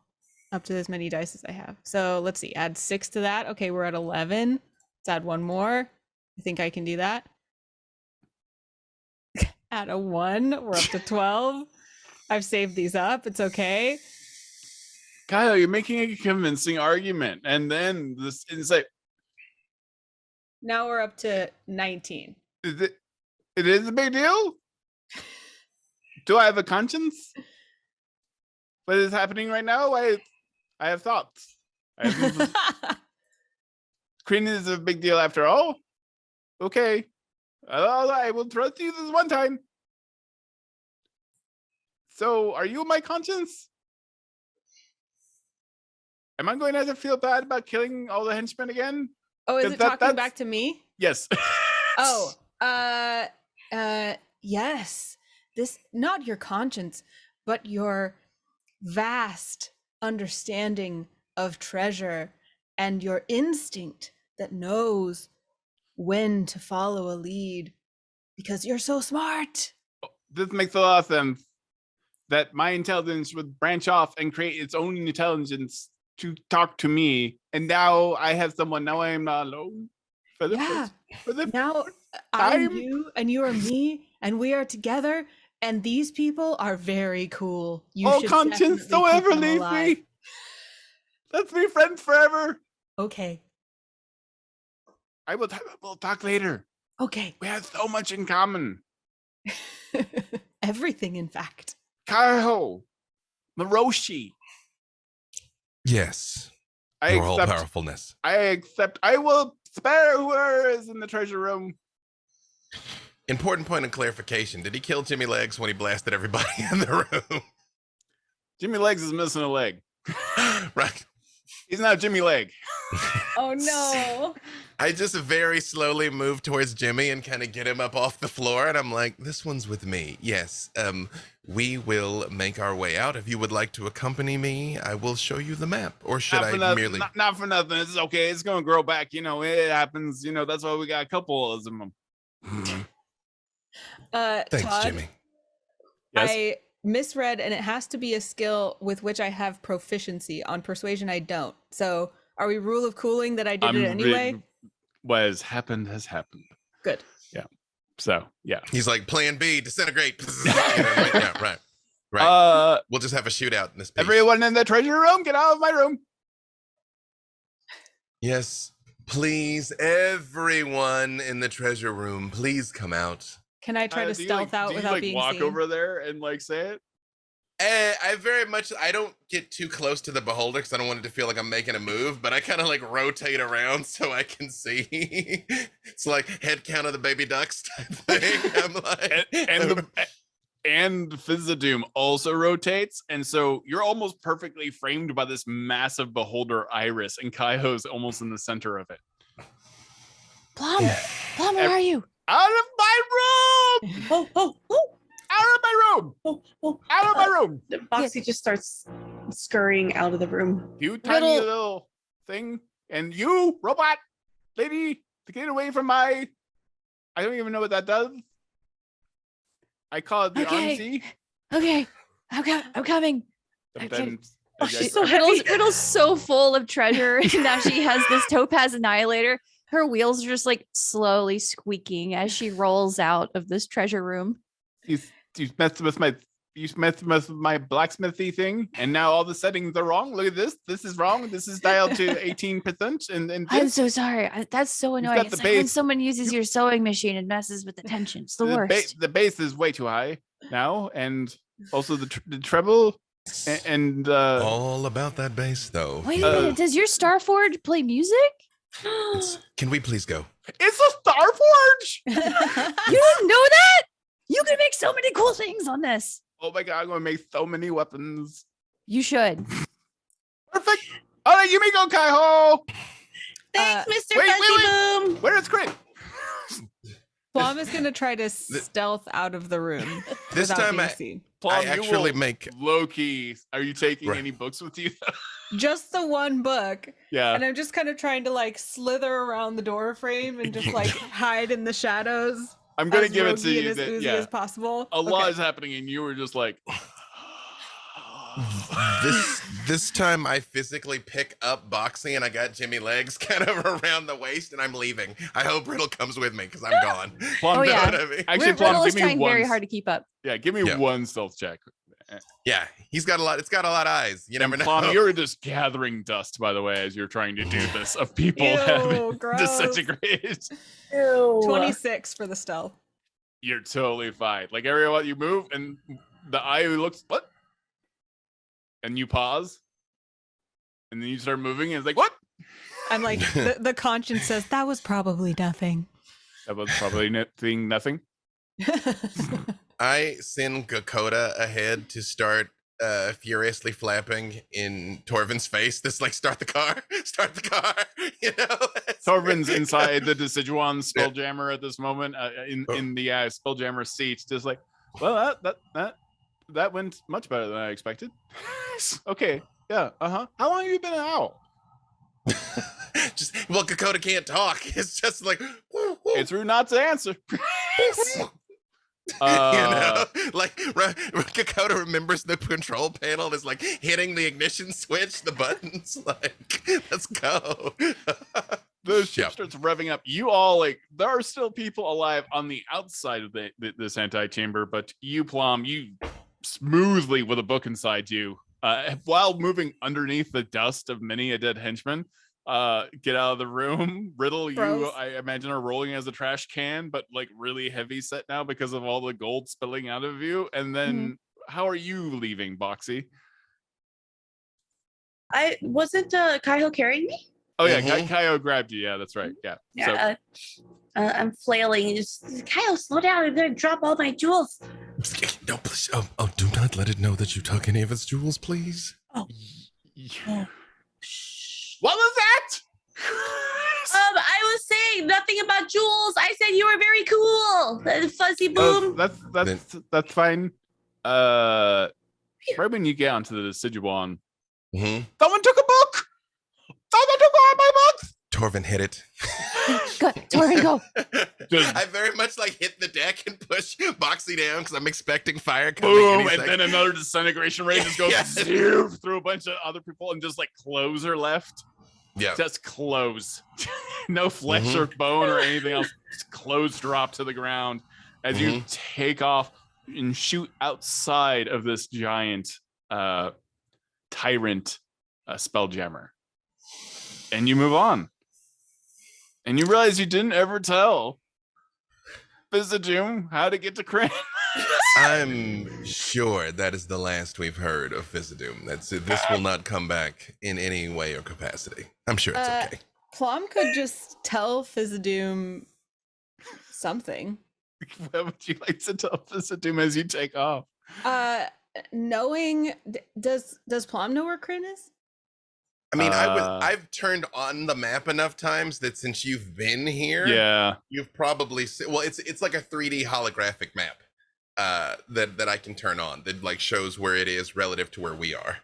D: up to as many dice as I have. So let's see. Add 6 to that. Okay, we're at 11. Let's add one more. I think I can do that. Add a 1. We're up to 12. I've saved these up. It's okay.
A: Kyle, you're making a convincing argument. And then this insight.
D: Now we're up to 19.
A: It is a big deal? Do I have a conscience? What is happening right now? I have thoughts. Krynn is a big deal after all. Okay. I will trust you this one time. So, are you my conscience? Am I going to have to feel bad about killing all the henchmen again?
D: Oh, is it talking back to me?
A: Yes.
D: Oh, yes. This, not your conscience, but your vast understanding of treasure and your instinct that knows when to follow a lead because you're so smart.
A: This makes a lot of sense. That my intelligence would branch off and create its own intelligence to talk to me, and now I have someone. Now I am not alone.
D: Now I'm you, and you are me, and we are together. And these people are very cool. You should
A: conscience, don't ever leave me. Let's be friends forever.
D: Okay.
A: We'll talk later.
D: Okay.
A: We have so much in common.
D: Everything, in fact.
A: Kaiho, Maroshi.
B: Yes.
A: Your
B: all powerfulness.
A: I will spare whoever is in the treasure room.
B: Important point of clarification. Did he kill Jimmy Legs when he blasted everybody in the room?
A: Jimmy Legs is missing a leg.
B: Right.
A: He's not Jimmy Leg.
D: Oh, no.
B: I just very slowly move towards Jimmy and kind of get him up off the floor. And I'm like, this one's with me. Yes. We will make our way out. If you would like to accompany me, I will show you the map. Or should I merely...
A: Not for nothing. It's okay. It's going to grow back. You know, it happens. You know, that's why we got a couple of them.
B: Thanks,
D: Todd,
B: Jimmy.
A: Yes?
D: I misread, and it has to be a skill with which I have proficiency. On persuasion, I don't. So are we rule of cooling that I did it anyway?
A: What has happened has happened.
D: Good.
A: Yeah. So, yeah.
B: He's like, plan B, disintegrate. Yeah, right. We'll just have a shootout in this piece.
A: Everyone in the treasure room, get out of my room.
B: Yes, please, everyone in the treasure room, please come out.
D: Can I try to stealth out without being
A: walk
D: seen?
A: over there and like say it?
B: I don't get too close to the beholder because I don't want it to feel like I'm making a move, but I kind of like rotate around so I can see. It's like head count of the baby ducks type thing. I'm like,
A: and Fizzadoom also rotates, and so you're almost perfectly framed by this massive beholder iris, and Kaiho's almost in the center of it.
E: Plum, where are you?
A: Out of my room!
C: Oh.
A: Out of my room! Out of my room!
C: Boxy just starts scurrying out of the room.
A: You tiny little thing. And you, robot lady, to get away from my... I don't even know what that does. I call it the RMC.
E: Okay. I'm coming.
C: She's so heavy.
E: Riddle's so full of treasure. And now she has this topaz annihilator. Her wheels are just like slowly squeaking as she rolls out of this treasure room.
A: You messed with my blacksmithy thing, and now all the settings are wrong. Look at this. This is wrong. This is dialed to 18%. And
E: I'm so sorry. That's so annoying. It's like when someone uses your sewing machine and messes with the tension. It's the worst.
A: The base is way too high now, and Also the treble and
B: All about that bass, though.
E: Wait a minute. Does your Starforge play music?
B: Can we please go?
A: it's a Starforge.
E: You didn't know that? You can make so many cool things on this.
A: Oh my god, I'm gonna make so many weapons.
E: You should.
A: Perfect. All right, you may go, Kaiho.
C: Thanks, Mr.
A: wait,
C: Fuzzy
A: wait.
C: Boom.
A: Where is Krynn?
D: Plum is gonna try to stealth out of the room.
B: This
D: without
B: time
D: being
B: I-
D: seen.
A: Plum,
B: I
A: you
B: actually
A: will
B: make.
A: low key. Are you taking
B: Right.
A: any books with you?
D: Just the one book,
A: Yeah.
D: and I'm just kind of trying to like slither around the door frame and just like hide in the shadows.
A: I'm gonna
D: as
A: give it to
D: roguey
A: you.
D: and as
A: That,
D: oozy
A: yeah,
D: as possible.
A: a lot
D: Okay.
A: is happening, and you were just like.
B: This time I physically pick up Boxy and I got Jimmy legs kind of around the waist and I'm leaving. I hope Riddle comes with me because I'm gone.
A: Plum,
E: Oh,
B: You know
E: yeah.
B: what I mean?
A: Actually,
E: Riddle
A: Plum,
E: is
A: give me
E: trying
A: one.
E: very hard to keep up.
A: Yeah, give me
B: Yeah.
A: one stealth check.
B: Yeah, he's got a lot. It's got a lot of eyes. You never
A: And
B: know.
A: Plum, you're just gathering dust, by the way, as you're trying to do this of people
D: Ew,
A: having
D: gross.
A: disintegrate.
C: Ew.
D: 26 for the stealth.
A: You're totally fine. Like every while you move, and the eye looks what, and you pause, and then you start moving, and it's like what?
D: I'm like, the conscience says that was probably nothing.
A: That was probably nothing.
B: I send Gakota ahead to start furiously flapping in Torvin's face. This like start the car, you know.
A: Torvin's inside the Deciduon Spelljammer at this moment, in the Spelljammer seat, just like, well, that went much better than I expected. Okay, yeah, How long have you been an owl?
B: Just well, Gakota can't talk. It's just like woo, woo,
A: It's rude not to answer.
B: you know, like Gakota remembers the control panel is like hitting the ignition switch, the buttons. Like, let's go.
A: The ship
B: Yep.
A: starts revving up. You all like there are still people alive on the outside of this antechamber, but you, Plum, you smoothly with a book inside you, while moving underneath the dust of many a dead henchman, get out of the room. Riddle,
D: Gross.
A: you I imagine are rolling as a trash can, but like really heavy set now because of all the gold spilling out of you. And then how are you leaving, Boxy?
C: I wasn't Kaiho carrying me?
A: Oh yeah,
B: Mhm.
A: Kaio grabbed you. Yeah, that's right. Yeah. So
C: Yeah. I'm flailing. Just Kaiho, slow down. I'm gonna drop all my jewels.
B: No, please. Oh, do not let it know that you took any of its jewels, please.
C: Shh.
A: what was that?
C: I was saying nothing about jewels. I said you were very cool. Fuzzy Boom.
A: That's fine. Right when you get onto the Deciduon,
B: Mm-hmm.
A: someone took a book. Someone took all my books.
B: Torvin hit it.
E: Go, Torvin, go.
A: Just
B: I very much like hit the deck and push Boxy down because I'm expecting fire coming.
A: boom,
B: any
A: and
B: second.
A: then another disintegration ray just goes
B: Yes.
A: through a bunch of other people, and just like clothes are left.
B: Yeah.
A: Just clothes, no flesh or bone or anything else. Just clothes drop to the ground as you take off and shoot outside of this giant tyrant spelljammer, and you move on, and you realize you didn't ever tell Vizajum how to get to Krynn.
B: I'm sure that is the last we've heard of Vizidum. That's it. This will not come back in any way or capacity. I'm sure it's okay.
D: Plum could just tell Fizzadoom something.
A: What would you like to tell Vizajum as you take off?
D: Knowing does Plum know where Krynn is?
B: I mean, I've turned on the map enough times that since you've been here,
A: Yeah.
B: you've probably well, it's like a 3D holographic map that I can turn on that like shows where it is relative to where we are.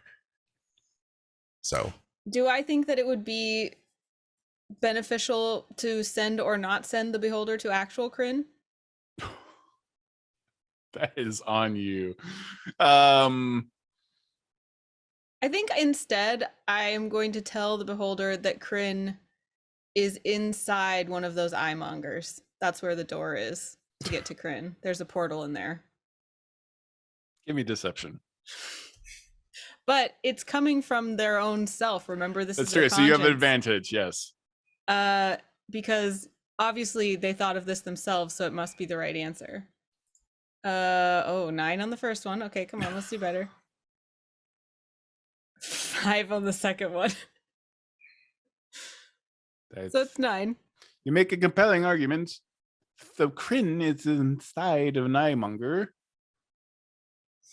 B: So
D: Do I think that it would be beneficial to send or not send the beholder to actual Krynn?
A: That is on you.
D: I think instead I am going to tell the beholder that Krynn is inside one of those eye mongers. That's where the door is to get to Krynn. There's a portal in there.
A: Give me deception.
D: But it's coming from their own self. Remember, this
A: That's
D: is their
A: true. So you have an
D: conscience.
A: advantage. Yes.
D: Because obviously they thought of this themselves, so it must be the right answer. Oh, 9 on the first one. Okay, come on, let's do better. 5 on the second one. So it's 9.
A: You make a compelling argument. So Krynn is inside of an eyemonger.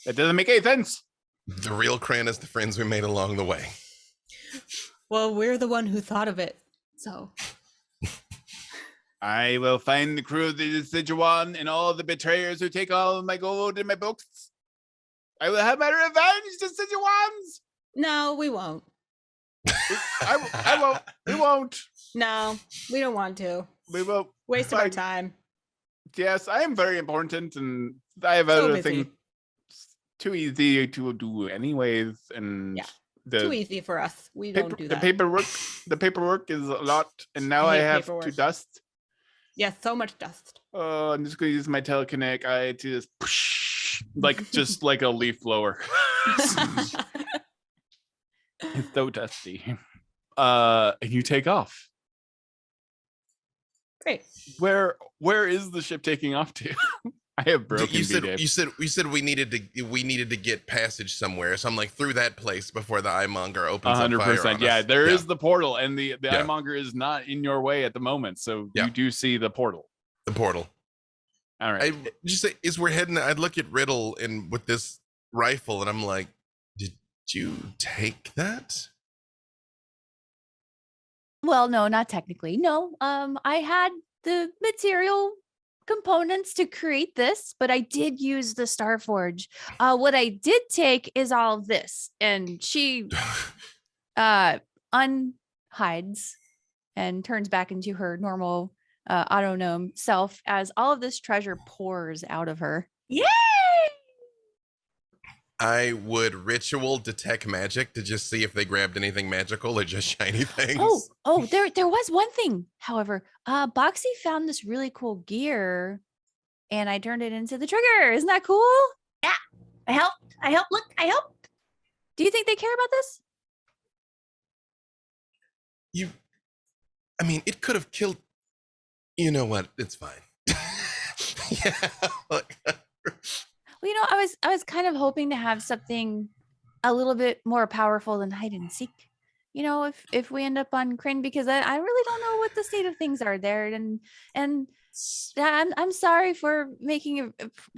A: That doesn't make any sense.
B: The real Krynn is the friends we made along the way.
D: Well, we're the one who thought of it, so.
A: I will find the crew of the Deciduan and all the betrayers who take all of my gold and my books. I will have my revenge, Deciduans.
D: No, we won't.
A: I won't. We won't.
D: No, we don't want to.
A: We won't.
D: Waste of our time.
A: Yes, I am very important, and I have
D: So
A: other
D: busy.
A: things too easy to do anyways. And
D: Yeah,
A: the
D: Too easy for us. We don't do that.
A: the paperwork is a lot, and now I
D: hate
A: have
D: paperwork.
A: to dust.
D: Yeah, so much dust.
A: Oh, I'm just gonna use my telekinetic eye to just like a leaf blower. It's so dusty. And you take off.
D: Great.
A: Where is the ship taking off to? I have broken.
B: You said we needed to get passage somewhere. So I'm like through that place before the eyemonger opens.
A: 100%. Yeah, there is the portal, and the
B: Yeah.
A: eyemonger is not in your way at the moment. So
B: Yeah.
A: you do see the portal.
B: The portal.
A: All right.
B: I just say as we're heading, I'd look at Riddle and with this rifle, and I'm like, did you take that?
E: Well, no, not technically. No. I had the material components to create this, but I did use the Starforge. What I did take is all of this, and she unhides and turns back into her normal autonome self as all of this treasure pours out of her.
C: Yay!
B: I would ritual detect magic to just see if they grabbed anything magical or just shiny things.
E: Oh, there was one thing. However, Boxy found this really cool gear, and I turned it into the trigger. Isn't that cool?
C: Yeah, I helped. Look, I helped.
E: Do you think they care about this?
B: I mean, it could have killed. You know what? It's fine. Yeah.
E: Well, I was kind of hoping to have something a little bit more powerful than hide and seek. If we end up on Krynn, because I really don't know what the state of things are there, and I'm sorry for making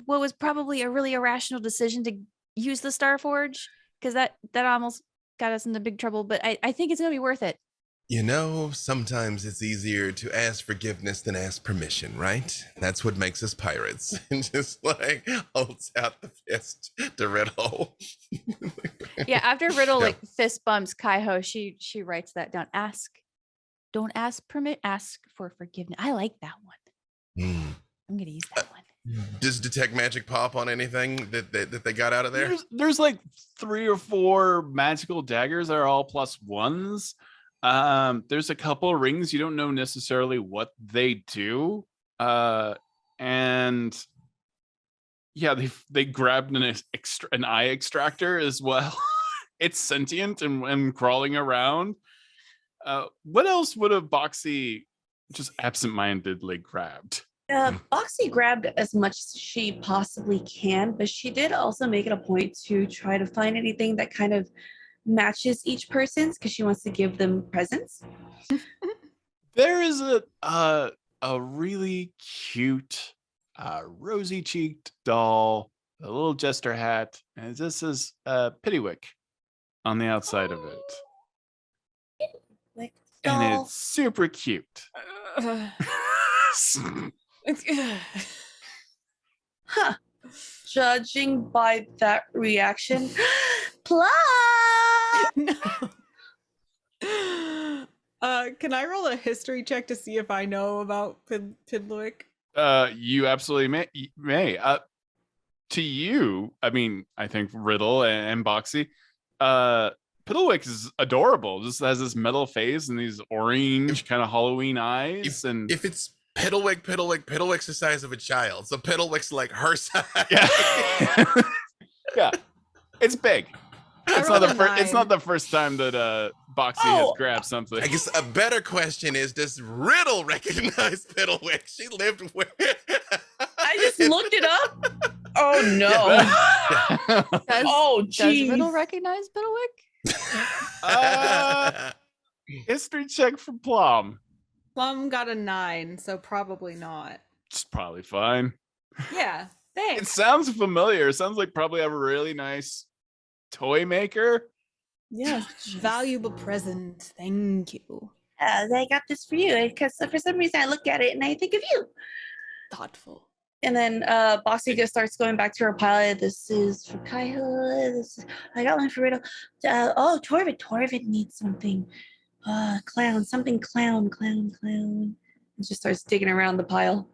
E: what was probably a really irrational decision to use the Starforge, because that almost got us into big trouble. But I think it's gonna be worth it.
B: Sometimes it's easier to ask forgiveness than ask permission, right? That's what makes us pirates. And just like holds out the fist to Riddle.
E: Yeah, after Riddle
B: Yeah.
E: like fist bumps Kaiho, she writes that down. Don't ask ask for forgiveness. I like that one. I'm gonna use that one.
B: Does detect magic pop on anything that they got out of there?
A: There's like 3 or 4 magical daggers that are all +1s. There's a couple rings you don't know necessarily what they do. And yeah, they grabbed an eye extractor as well. It's sentient and crawling around. What else would have Boxy just absentmindedly grabbed?
C: Boxy grabbed as much as she possibly can, but she did also make it a point to try to find anything that kind of matches each person's, because she wants to give them presents.
A: There is a really cute rosy cheeked doll, a little jester hat, and this is Pittywick on the outside of it,
C: Like,
A: and
C: doll.
A: it's super cute.
C: Huh. Judging by that reaction, plot.
D: No. Can I roll a history check to see if I know about Pidloic?
A: You absolutely may. To you, I mean, I think Riddle and Boxy, Piddlewick is adorable. Just has this metal face and these orange kind of Halloween eyes.
B: If it's Piddlewick's the size of a child, so Piddlewick's like her size.
A: Yeah, yeah, it's big. It's not the first time that Boxy has grabbed something.
B: I guess a better question is, does Riddle recognize Piddlewick? She lived where?
C: I just looked it up. Oh no.
E: Does,
C: Oh
E: does Riddle
C: jeez.
E: recognize Biddlewick?
A: History check for Plum.
D: Plum got a 9, so probably not.
A: It's probably fine.
D: Yeah,
A: It
D: thanks.
A: sounds familiar. It sounds like probably have a really nice toy maker.
D: Yes, valuable present. Thank you.
C: I got this for you because for some reason I look at it and I think of you.
D: Thoughtful.
C: And then Boxy just starts going back to her pile. This is for Kaiho. I got one for Riddle. Oh, Torvid. Torvid needs something. Clown. Something clown. And just starts digging around the pile.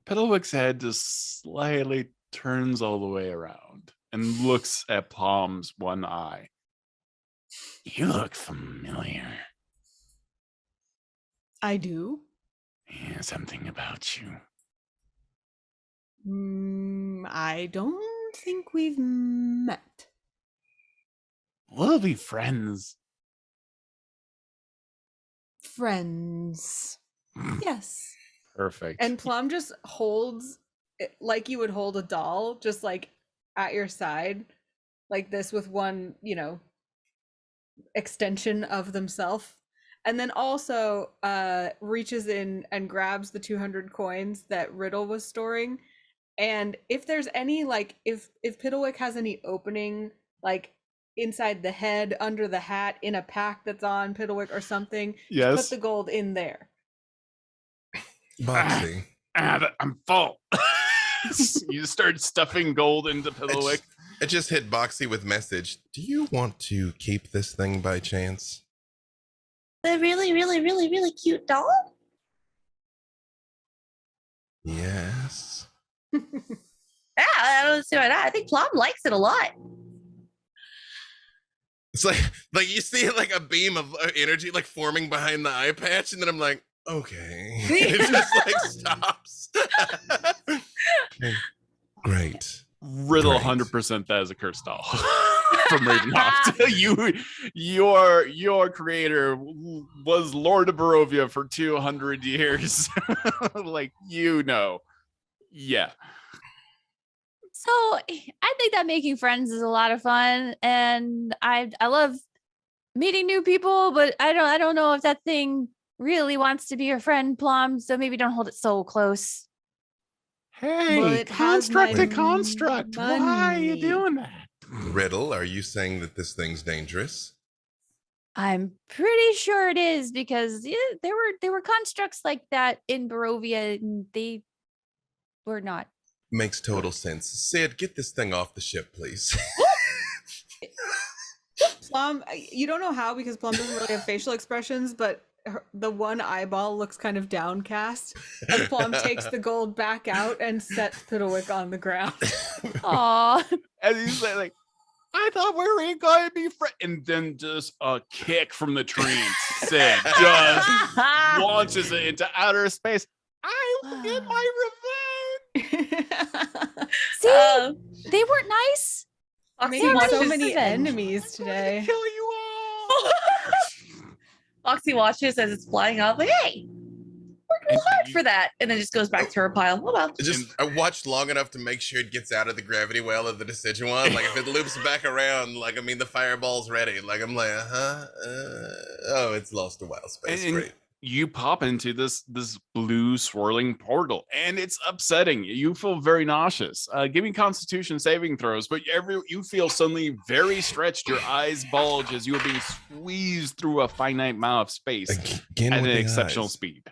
A: Piddlewick's head just slightly turns all the way around and looks at Palm's one eye. You look familiar.
D: I do.
A: Yeah, something about you.
D: I don't think we've met.
A: We'll be friends.
D: Friends. Yes.
A: Perfect.
D: And Plum just holds it like you would hold a doll, just like at your side, like this with one, extension of themselves. And then also reaches in and grabs the 200 coins that Riddle was storing. And if there's any, like, if Piddlewick has any opening, like inside the head, under the hat, in a pack that's on Piddlewick or something,
A: Yes.
D: just put the gold in there.
B: Boxy.
A: I'm full. You start stuffing gold into Piddlewick.
B: I just hit Boxy with message. Do you want to keep this thing by chance?
C: The really, really, really, really cute doll?
B: Yes.
C: Yeah, I don't see why not. I think Plum likes it a lot.
B: It's like you see like a beam of energy like forming behind the eye patch, and then I'm like, okay. It just like stops. Great.
A: Riddle
B: Great.
A: 100% that is a cursed doll from Ravenloft. Your creator was Lord of Barovia for 200 years. Like, yeah.
E: So I think that making friends is a lot of fun, and I love meeting new people, but I don't know if that thing really wants to be your friend, Plum. So maybe don't hold it so close.
A: Hey,
D: Well, it has
A: construct
D: my
A: a construct. Why are you
D: money.
A: doing that?
B: Riddle, are you saying that this thing's dangerous?
E: I'm pretty sure it is, because there were constructs like that in Barovia, and they were not.
B: Makes total sense. Sid, get this thing off the ship, please.
D: Plum, you don't know how, because Plum doesn't really have facial expressions, but the one eyeball looks kind of downcast as Plum takes the gold back out and sets Piddlewick on the ground.
E: Aw.
A: As he's like, I thought we were going to be friends. And then just a kick from the tree. Sid just launches it into outer space. I will get my revenge.
E: See, they weren't nice.
D: Making
E: watches
D: so many
E: revenge.
D: enemies today.
A: Kill you all.
C: Foxy watches as it's flying off. Like, hey, worked real hard for that. And then just goes back to her pile. Oh, well.
B: I watched long enough to make sure it gets out of the gravity well of the Decidueye. Like, if it loops back around, like, I mean, the fireball's ready. Like, I'm like, oh, it's lost a wild space.
A: And
B: Great.
A: you pop into this blue swirling portal, and it's upsetting. You feel very nauseous. Give me Constitution saving throws, but you feel suddenly very stretched. Your eyes bulge as you are being squeezed through a finite amount of space
B: Again
A: at
B: with
A: an
B: the
A: exceptional
B: eyes.
A: speed.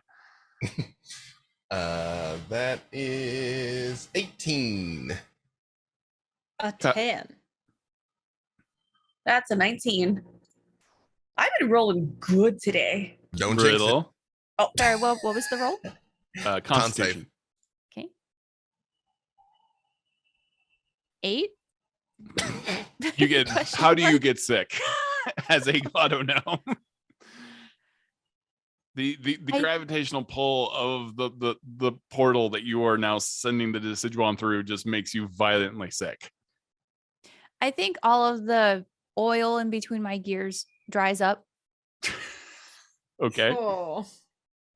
B: That is 18.
D: A 10.
C: That's a 19. I've been rolling good today.
B: Don't jinx it.
A: Riddle.
C: Oh,
E: Sorry, what was the roll?
A: Constitution.
E: Okay. 8.
A: You get. How do you get sick? As a auto gnome. The gravitational pull of the portal that you are now sending the Decidueye through just makes you violently sick.
E: I think all of the oil in between my gears dries up.
A: Okay.
D: Oh.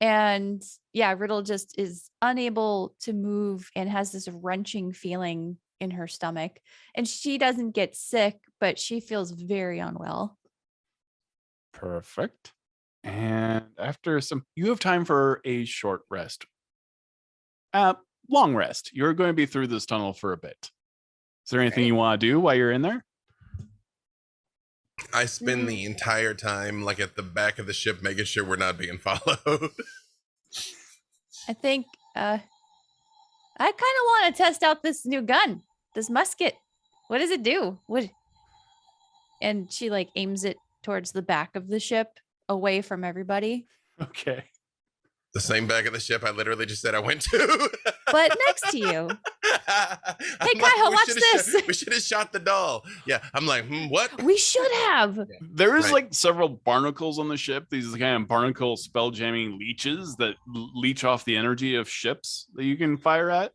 E: And yeah, Riddle just is unable to move and has this wrenching feeling in her stomach, and she doesn't get sick, but she feels very unwell.
A: Perfect. And after you have time for a short rest. Long rest. You're going to be through this tunnel for a bit. Is there anything you want to do while you're in there?
B: I spend the entire time like at the back of the ship making sure we're not being followed.
E: I think I kind of want to test out this new gun, this musket. What does it do? And she like aims it towards the back of the ship, away from everybody.
A: Okay.
B: The same back of the ship I literally just said I went to.
E: But next to you. Hey, Kaiho, watch this.
B: We should have shot the doll. Yeah, I'm like, what?
E: We should have.
A: There is like several barnacles on the ship. These kind of barnacle spell jamming leeches that leech off the energy of ships that you can fire at.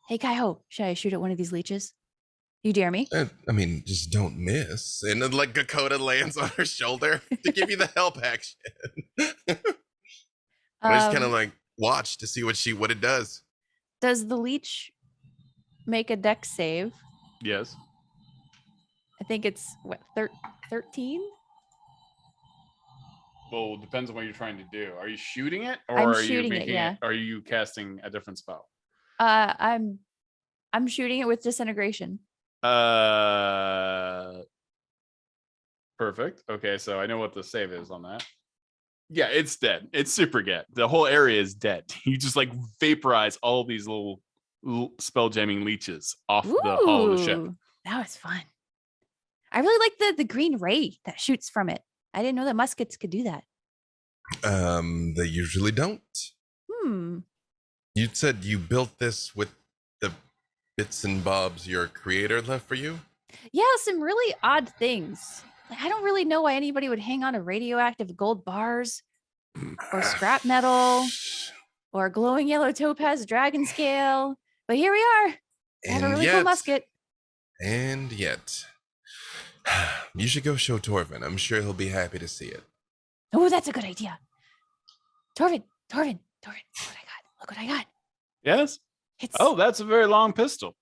E: Hey, Kaiho, should I shoot at one of these leeches? You dare me?
B: I mean, just don't miss. And then like Dakota lands on her shoulder to give you the help action. I just kind of like watch to see what it does.
E: Does the leech make a dex save?
A: Yes.
E: I think it's what, 13?
A: Well, it depends on what you're trying to do. Are you shooting it, or
E: I'm
A: are you
E: shooting it,
A: making
E: yeah.
A: Are you casting a different spell?
E: I'm shooting it with disintegration.
A: Perfect. Okay, so I know what the save is on that. Yeah, it's dead. It's super dead. The whole area is dead. You just like vaporize all these little spell jamming leeches off the hull of the ship.
E: Ooh, that was fun. I really like the green ray that shoots from it. I didn't know that muskets could do that.
B: They usually don't. You said you built this with the bits and bobs your creator left for you?
E: Yeah, some really odd things. Like, I don't really know why anybody would hang on to radioactive gold bars or scrap metal or glowing yellow topaz dragon scale. But here we are. I have a really cool musket.
B: And yet, you should go show Torvin. I'm sure he'll be happy to see it.
E: Oh, that's a good idea. Torvin, look what I got. Look what I got.
A: Yes? That's a very long pistol.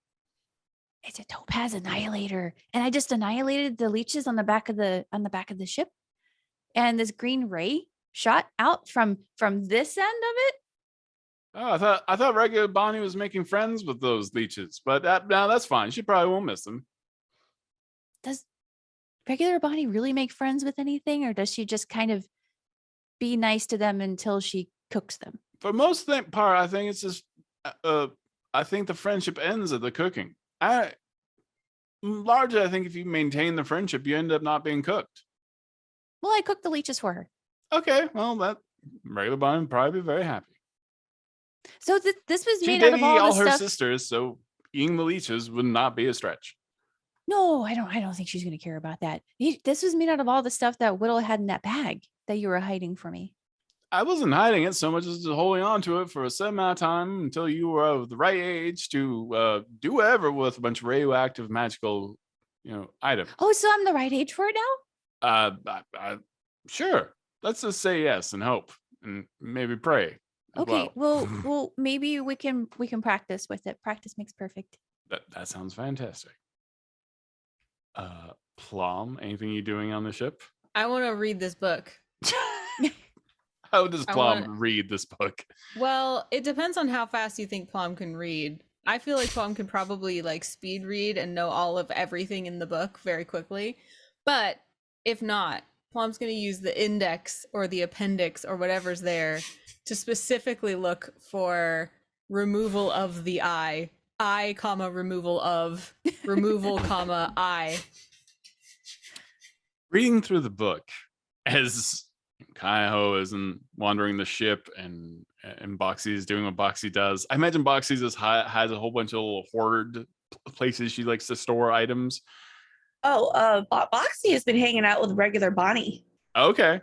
E: It's a topaz annihilator. And I just annihilated the leeches on the back of the ship. And this green ray shot out from this end of it.
A: Oh, I thought regular Bonnie was making friends with those leeches, but that's fine. She probably won't miss them.
E: Does regular Bonnie really make friends with anything, or does she just kind of be nice to them until she cooks them?
A: For most part, I think it's just I think the friendship ends at the cooking. Largely, I think if you maintain the friendship, you end up not being cooked.
E: Well, I cooked the leeches for her.
A: Okay, well, that regular Bonnie would probably be very happy.
E: So this was
A: She
E: made
A: did
E: out of
A: eat
E: all
A: her
E: the stuff.
A: sisters, so eating the leeches would not be a stretch.
E: No, I don't think she's going to care about that. This was made out of all the stuff that Whittle had in that bag that you were hiding for me.
A: I wasn't hiding it so much as just holding on to it for a certain amount of time until you were of the right age to do whatever with a bunch of radioactive magical, items.
E: Oh, so I'm the right age for it now?
A: Sure. Let's just say yes and hope and maybe pray.
E: Okay. Well, maybe we can practice with it. Practice makes perfect.
A: That sounds fantastic. Plum, anything you doing on the ship?
D: I want to read this book.
A: How does Plum read this book?
D: Well, it depends on how fast you think Plum can read. I feel like Plum can probably like speed read and know all of everything in the book very quickly. But if not, Plum's going to use the index or the appendix or whatever's there to specifically look for removal of the I, comma, removal of, removal, comma, I.
A: Reading through the book as Kaiho is wandering the ship and Boxy is doing what Boxy does. I imagine Boxy has a whole bunch of little hoard places she likes to store items.
C: Boxy has been hanging out with regular Bonnie.
A: Okay.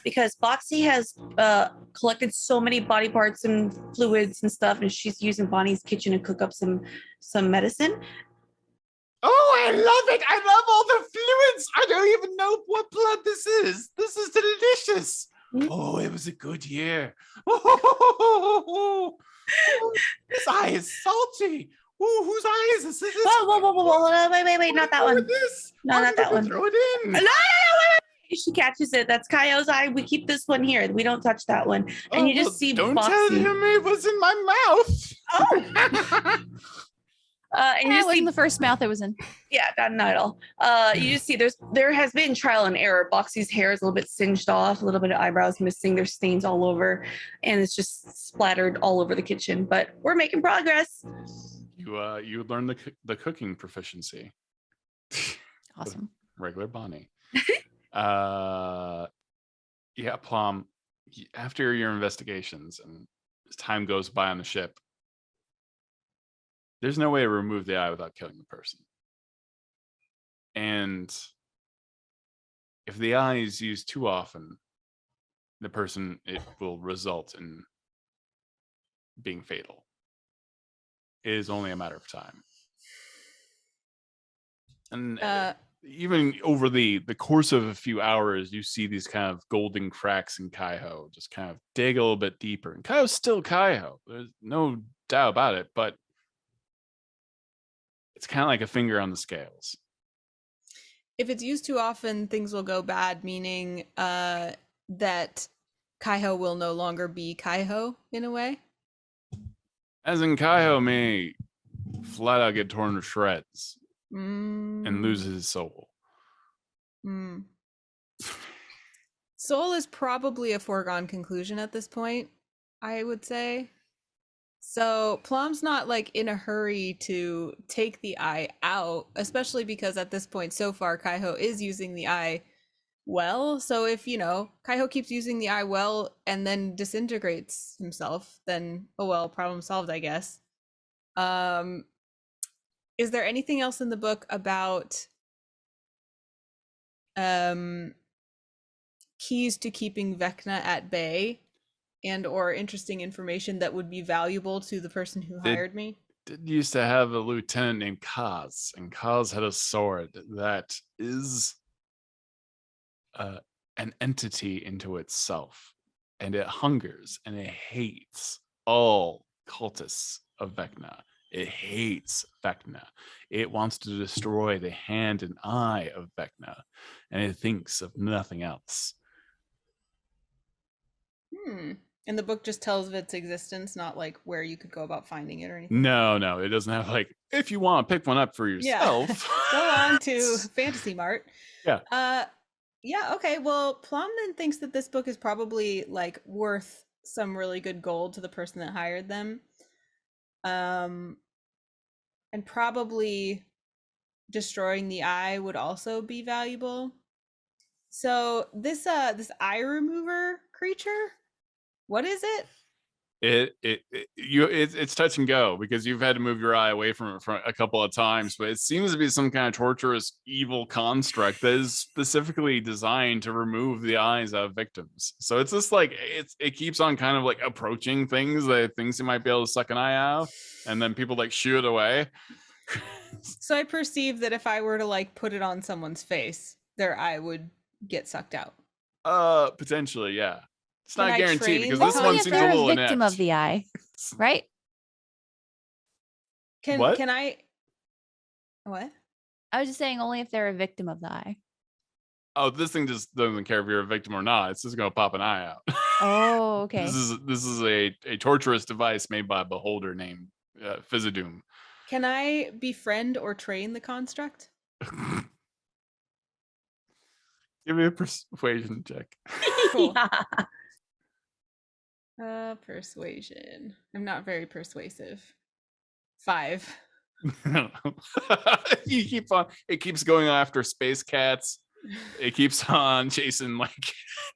C: Because Boxy has collected so many body parts and fluids and stuff, and she's using Bonnie's kitchen to cook up some medicine.
A: Oh, I love it. I love all the fluids. I don't even know what blood this is. This is delicious. Oh, it was a good year. Oh, this eye is salty. Ooh, whose eye is this? Is this
C: Whoa, wait, not that
A: What
C: one.
A: with this?
C: No, not that one.
A: Throw it in.
C: No, she catches it. That's Kaio's eye. We keep this one here. We don't touch that one. And you just see
A: don't tell
C: Boxy.
A: him it was in my mouth.
C: Oh. And you
E: It
C: just
E: wasn't
C: see
E: the first mouth it was in.
C: yeah, not at all. You just see there has been trial and error. Boxy's hair is a little bit singed off, a little bit of eyebrows missing. There's stains all over, and it's just splattered all over the kitchen. But we're making progress.
A: You learn the cooking proficiency.
E: Awesome.
A: Regular Bonnie. Yeah, Plum. After your investigations and as time goes by on the ship, there's no way to remove the eye without killing the person. And if the eye is used too often, it will result in being fatal. It is only a matter of time. And even over the course of a few hours, you see these kind of golden cracks in Kaiho, just kind of dig a little bit deeper. And Kaiho's still Kaiho. There's no doubt about it, but it's kind of like a finger on the scales.
D: If it's used too often, things will go bad, meaning that Kaiho will no longer be Kaiho in a way.
A: As in Kaiho may flat out get torn to shreds and lose his soul.
D: Soul is probably a foregone conclusion at this point, I would say. So Plum's not like in a hurry to take the eye out, especially because at this point so far Kaiho is using the eye well. So if, Kaiho keeps using the eye well and then disintegrates himself, then oh well, problem solved, I guess. Is there anything else in the book about keys to keeping Vecna at bay and or interesting information that would be valuable to the person who hired me?
A: Did used to have a lieutenant named Kaz, and Kaz had a sword that is an entity into itself, and it hungers and it hates all cultists of Vecna. It hates Vecna. It wants to destroy the hand and eye of Vecna, and it thinks of nothing else.
D: And the book just tells of its existence, not like where you could go about finding it or anything.
A: No, it doesn't have like, if you want to pick one up for yourself.
D: Go on to Fantasy Mart.
A: Yeah.
D: Yeah, okay. Well, Plum then thinks that this book is probably like worth some really good gold to the person that hired them. And probably destroying the eye would also be valuable. So this eye remover creature, what is it?
A: It's touch and go because you've had to move your eye away from it for a couple of times, but it seems to be some kind of torturous evil construct that is specifically designed to remove the eyes of victims. So it's just like it keeps on kind of like approaching things that it thinks it might be able to suck an eye out, and then people like shoo it away.
D: So I perceive that if I were to like put it on someone's face, their eye would get sucked out.
A: Potentially, yeah. It's
D: Can
A: not
D: I
A: guaranteed
D: train
A: because
D: them?
A: this
E: Only
A: one
E: if
A: seems a
E: they're
A: little
E: a victim
A: inept.
E: of the eye, right?
A: What?
D: Can I? What?
E: I was just saying only if they're a victim of the eye.
A: Oh, this thing just doesn't care if you're a victim or not. It's just gonna pop an eye out.
E: Oh, okay.
A: This is a torturous device made by a beholder named Fizzadoom.
D: Can I befriend or train the construct?
A: Give me a persuasion check.
D: Cool.
C: Yeah.
D: Persuasion. I'm not very persuasive. 5.
A: You keep on. It keeps going after space cats. It keeps on chasing like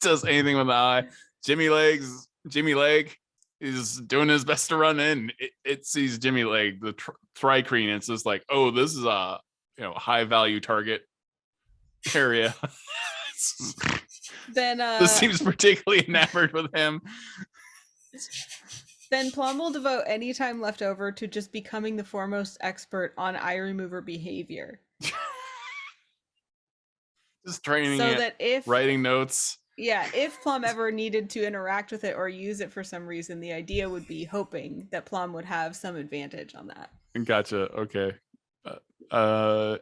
A: does anything with the eye. Jimmy Leg is doing his best to run in. It sees Jimmy Leg, the Thrycreen. It's just like, oh, this is a high value target area.
D: Then
A: this seems particularly enamored with him.
D: Then Plum will devote any time left over to just becoming the foremost expert on eye remover behavior.
A: Just training
D: So
A: it,
D: that if
A: writing notes.
D: Yeah, if Plum ever needed to interact with it or use it for some reason, the idea would be hoping that Plum would have some advantage on that.
A: Gotcha. Okay.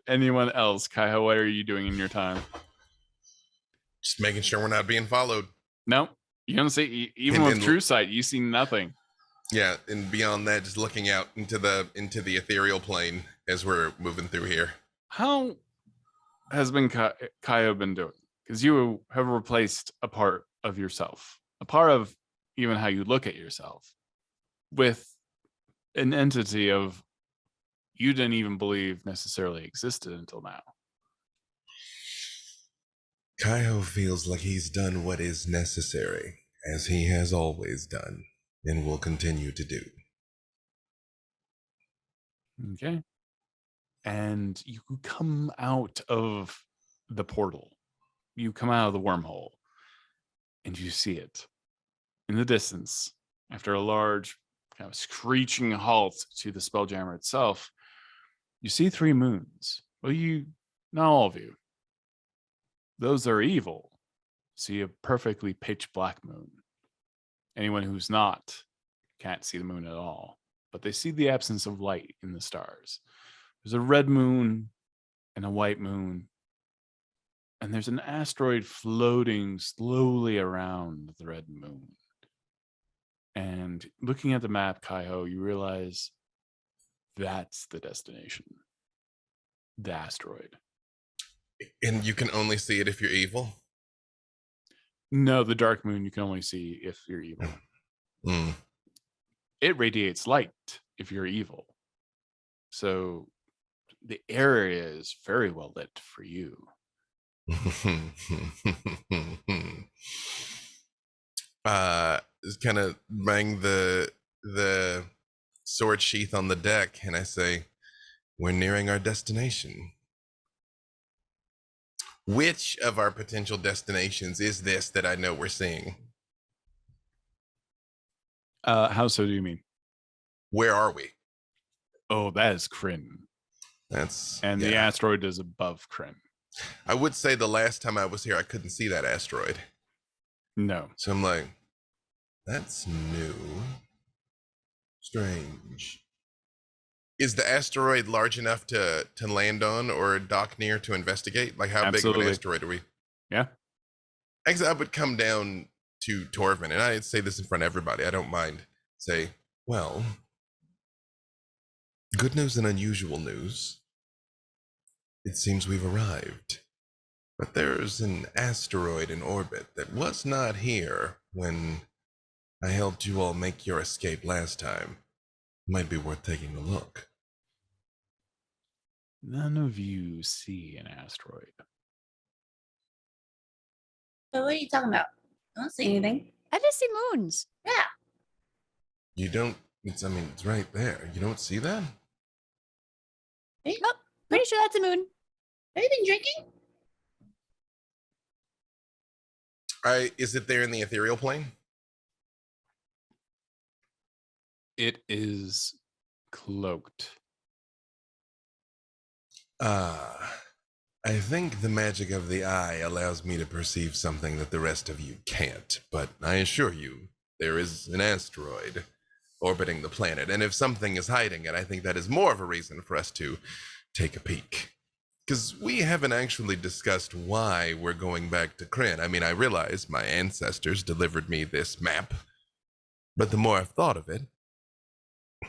A: Anyone else? Kaiho, what are you doing in your time?
B: Just making sure we're not being followed.
A: No, you don't see. Even with True Sight, you see nothing.
B: Yeah, and beyond that, just looking out into the ethereal plane as we're moving through here.
A: How has been Kaiho been doing? Because you have replaced a part of yourself, a part of even how you look at yourself, with an entity of you didn't even believe necessarily existed until now.
B: Kaiho feels like he's done what is necessary, as he has always done, and will continue to do.
A: Okay. And you come out of the portal. You come out of the wormhole, and you see it in the distance. After a large kind of screeching halt to the Spelljammer itself, you see 3 moons. Well, not all of you. Those that are evil see a perfectly pitch black moon. Anyone who's not can't see the moon at all, but they see the absence of light in the stars. There's a red moon and a white moon, and there's an asteroid floating slowly around the red moon. And looking at the map, Kaiho, you realize that's the destination. The asteroid.
B: And you can only see it if you're evil?
A: No, the dark moon you can only see if you're evil.
B: Mm.
A: It radiates light if you're evil. So the area is very well lit for you.
B: Just kind of bang the sword sheath on the deck, and I say, we're nearing our destination. Which of our potential destinations is this that I know we're seeing?
A: How so do you mean?
B: Where are we?
A: Oh, that is Krynn. The asteroid is above Krynn.
B: I would say the last time I was here, I couldn't see that asteroid.
A: No.
B: So I'm like, that's new. Strange. Is the asteroid large enough to land on or dock near to investigate? Like, how
A: Absolutely.
B: big of an asteroid are we?
A: Yeah.
B: Actually, I would come down to Torvin, and I'd say this in front of everybody. I don't mind. Say, well, good news and unusual news. It seems we've arrived. But there's an asteroid in orbit that was not here when I helped you all make your escape last time. Might be worth taking a look.
A: None of you see an asteroid.
C: But what are you talking about? I don't see anything.
E: I just see moons.
C: Yeah.
B: You don't, it's right there. You don't see that?
E: Nope. Pretty sure that's a moon.
C: Have you been drinking?
B: Is it there in the ethereal plane?
A: It is cloaked.
B: I think the magic of the eye allows me to perceive something that the rest of you can't, but I assure you, there is an asteroid orbiting the planet, and if something is hiding it, I think that is more of a reason for us to take a peek. Because we haven't actually discussed why we're going back to Krynn. I mean, I realize my ancestors delivered me this map, but the more I've thought of it,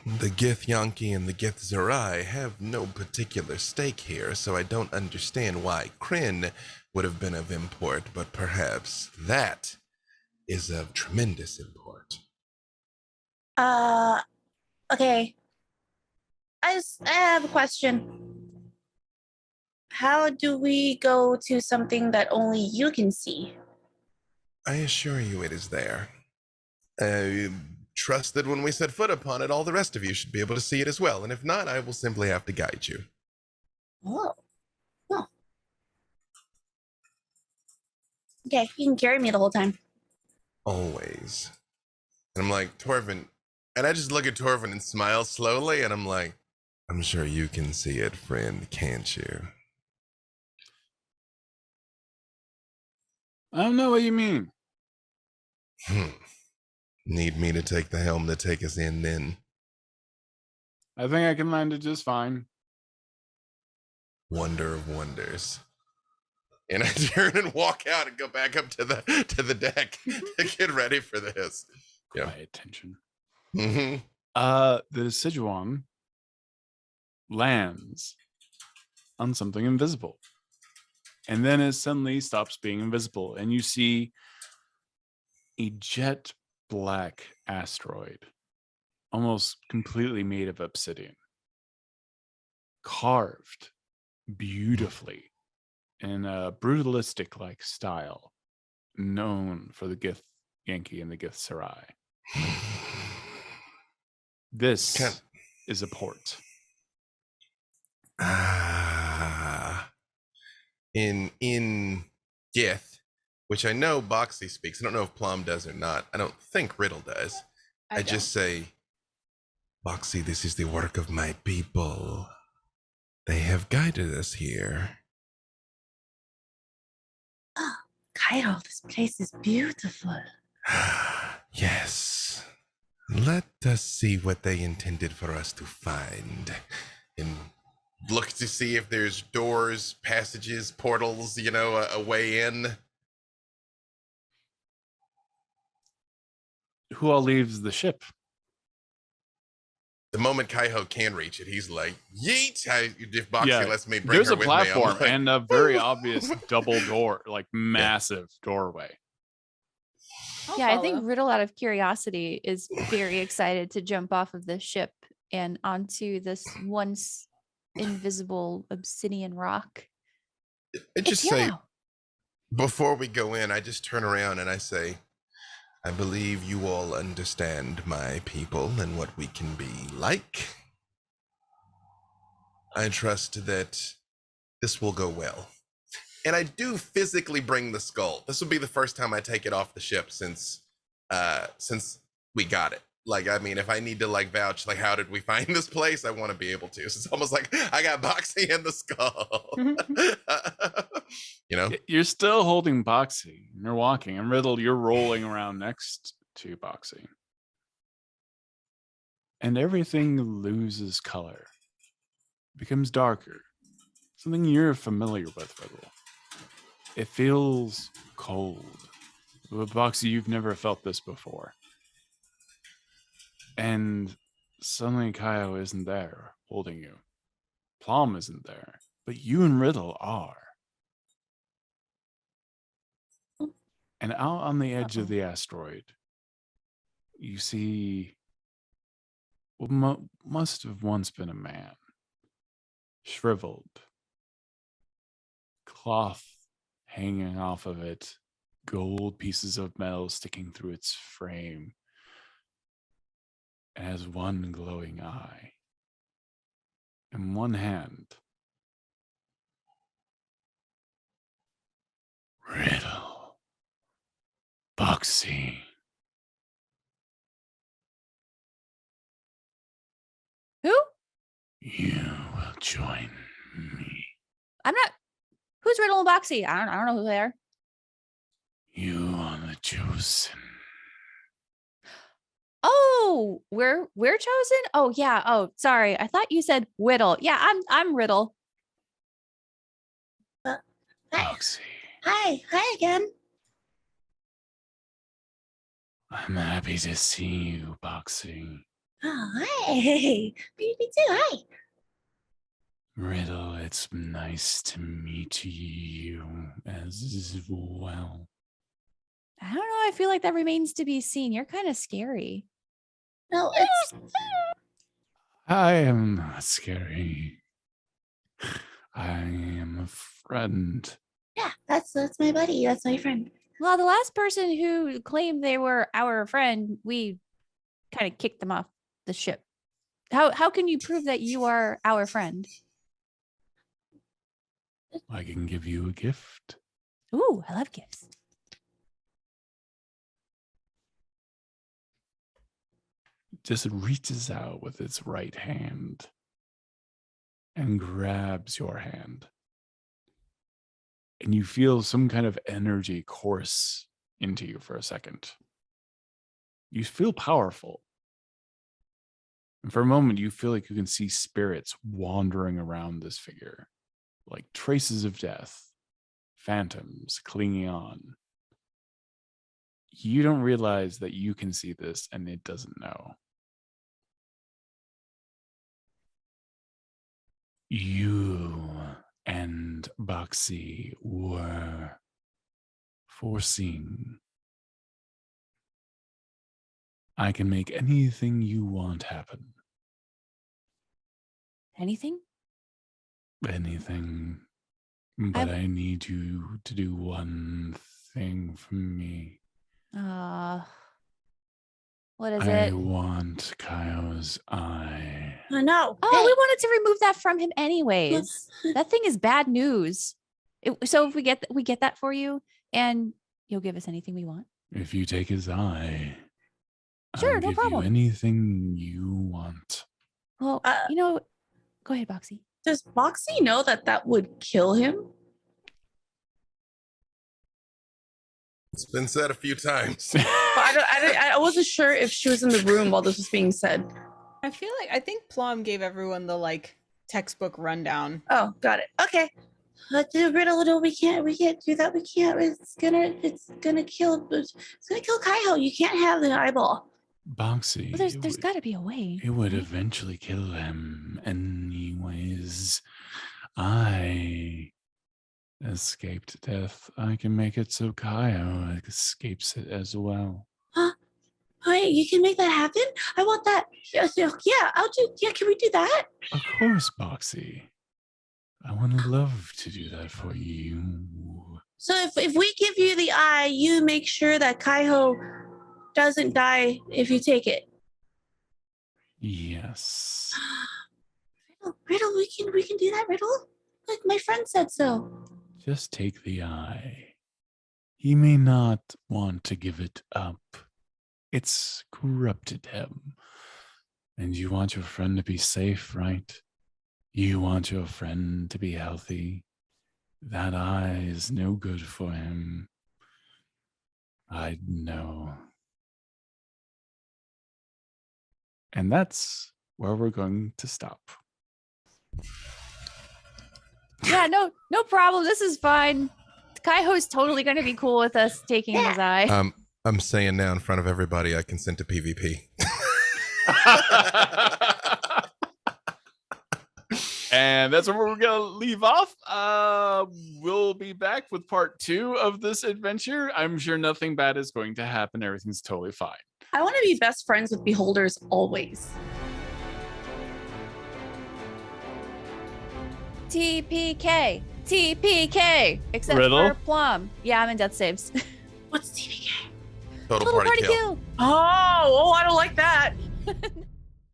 B: the Gith Yankee and the Gith Zerai have no particular stake here, so I don't understand why Krynn would have been of import, but perhaps that is of tremendous import.
C: Okay. I have a question. How do we go to something that only you can see?
B: I assure you it is there. I trust that when we set foot upon it, all the rest of you should be able to see it as well, and if not, I will simply have to guide you.
C: Oh. Okay, you can carry me the whole time.
B: Always. And I'm like, Torvin, and I just look at Torvin and smile slowly, and I'm like, I'm sure you can see it, friend, can't you?
A: I don't know what you mean.
B: Need me to take the helm to take us in then?
A: I think I can land it just fine.
B: Wonder of wonders. And I turn and walk out and go back up to the deck to get ready for this.
A: Quiet tension.
B: Mm-hmm.
A: The Deciduon lands on something invisible. And then it suddenly stops being invisible. And you see a jet black asteroid, almost completely made of obsidian, carved beautifully in a brutalistic like style, known for the Gith Yankee and the Gith Sarai. This is a port.
B: In Gith, which I know Boxy speaks. I don't know if Plum does or not. I don't think Riddle does. I just say, Boxy, this is the work of my people. They have guided us here.
C: Oh, Cairo, this place is beautiful.
B: Yes. Let us see what they intended for us to find. And look to see if there's doors, passages, portals, a way in.
A: Who all leaves the ship?
B: The moment Kaiho can reach it, he's like, yeet! If Boxy lets me bring
A: there's
B: her
A: a
B: with
A: platform
B: me, like,
A: and a very obvious double door, like massive doorway.
E: Yeah, I think Riddle, out of curiosity, is very excited to jump off of this ship and onto this once invisible obsidian rock.
B: I just say, before we go in, I just turn around and I say, I believe you all understand my people and what we can be like. I trust that this will go well. And I do physically bring the skull. This will be the first time I take it off the ship since we got it. Like, I mean, if I need to like vouch, like, how did we find this place? I want to be able to. So it's almost like I got Boxy and the skull.
A: You're still holding Boxy. You're walking, and Riddle, you're rolling around next to Boxy. And everything loses color, becomes darker. Something you're familiar with, Riddle. It feels cold. But Boxy, you've never felt this before. And suddenly Kaio isn't there holding you. Plum isn't there. But you and Riddle are. And out on the edge of the asteroid, you see what must have once been a man. Shriveled. Cloth hanging off of it. Gold pieces of metal sticking through its frame. It has one glowing eye. In one hand, Riddle. Boxy.
E: Who?
A: You will join me.
E: I'm not. Who's Riddle and Boxy? I don't know who they are.
A: You are the chosen.
E: Oh, we're chosen? Oh, yeah. Oh, sorry. I thought you said Whittle. Yeah, I'm Riddle.
A: Boxy.
C: Hi again.
A: I'm happy to see you, Boxy.
C: Oh, hi. Me too. Hi.
A: Riddle, it's nice to meet you as well.
E: I don't know. I feel like that remains to be seen. You're kind of scary.
C: No, it's
A: I am not scary. I am a friend.
C: yeah. That's my buddy. That's my friend.
E: Well, the last person who claimed they were our friend, we kind of kicked them off the ship. How can you prove that you are our friend?
A: I can give you a gift.
E: Ooh, I love gifts.
A: Just reaches out with its right hand and grabs your hand and you feel some kind of energy course into you for a second. You feel powerful. And for a moment, you feel like you can see spirits wandering around this figure, like traces of death, phantoms clinging on. You don't realize that you can see this and it doesn't know. You and Boxy were foreseeing. I can make anything you want happen.
E: Anything?
A: Anything. But I need you to do one thing for me.
E: What is
A: I
E: it?
A: want Kaio's eye.
C: No.
E: Oh, we wanted to remove that from him anyways. That thing is bad news. So if we get that for you, and you'll give us anything we want.
A: If you take his eye,
E: Sure,
A: I'll
E: no
A: give
E: problem.
A: you anything you want.
E: Well, go ahead, Boxy.
C: Does Boxy know that would kill him?
B: It's been said a few times.
C: But I wasn't sure if she was in the room while this was being said.
D: I think Plum gave everyone the textbook rundown.
C: Oh, got it. Okay. The riddle, no, we can't do that. We can't. It's gonna kill Kaiho. You can't have the eyeball.
A: Boxy.
E: Well, there's got to be a way.
A: It would eventually kill him anyways. I escaped death. I can make it so Kaio escapes it as well.
C: Huh? Wait, you can make that happen? I want that. Yeah, I'll do. Yeah, can we do that?
A: Of course, Boxy. I would love to do that for you.
C: So if we give you the eye, you make sure that Kaiho doesn't die if you take it.
A: Yes.
C: Riddle, we can do that, Riddle. Like my friend said so.
A: Just take the eye. He may not want to give it up. It's corrupted him. And you want your friend to be safe, right? You want your friend to be healthy. That eye is no good for him. I know. And that's where we're going to stop.
E: Yeah, no problem. This is fine. Kaiho's totally going to be cool with us taking his eye.
B: I'm saying now in front of everybody, I consent to PvP.
A: And that's where we're going to leave off. We'll be back with part 2 of this adventure. I'm sure nothing bad is going to happen. Everything's totally fine.
C: I want to be best friends with beholders always.
E: TPK. Except
A: Riddle?
E: for Plum. Yeah, I'm in death saves.
C: What's TPK?
B: Total party kill.
C: Oh, I don't like that.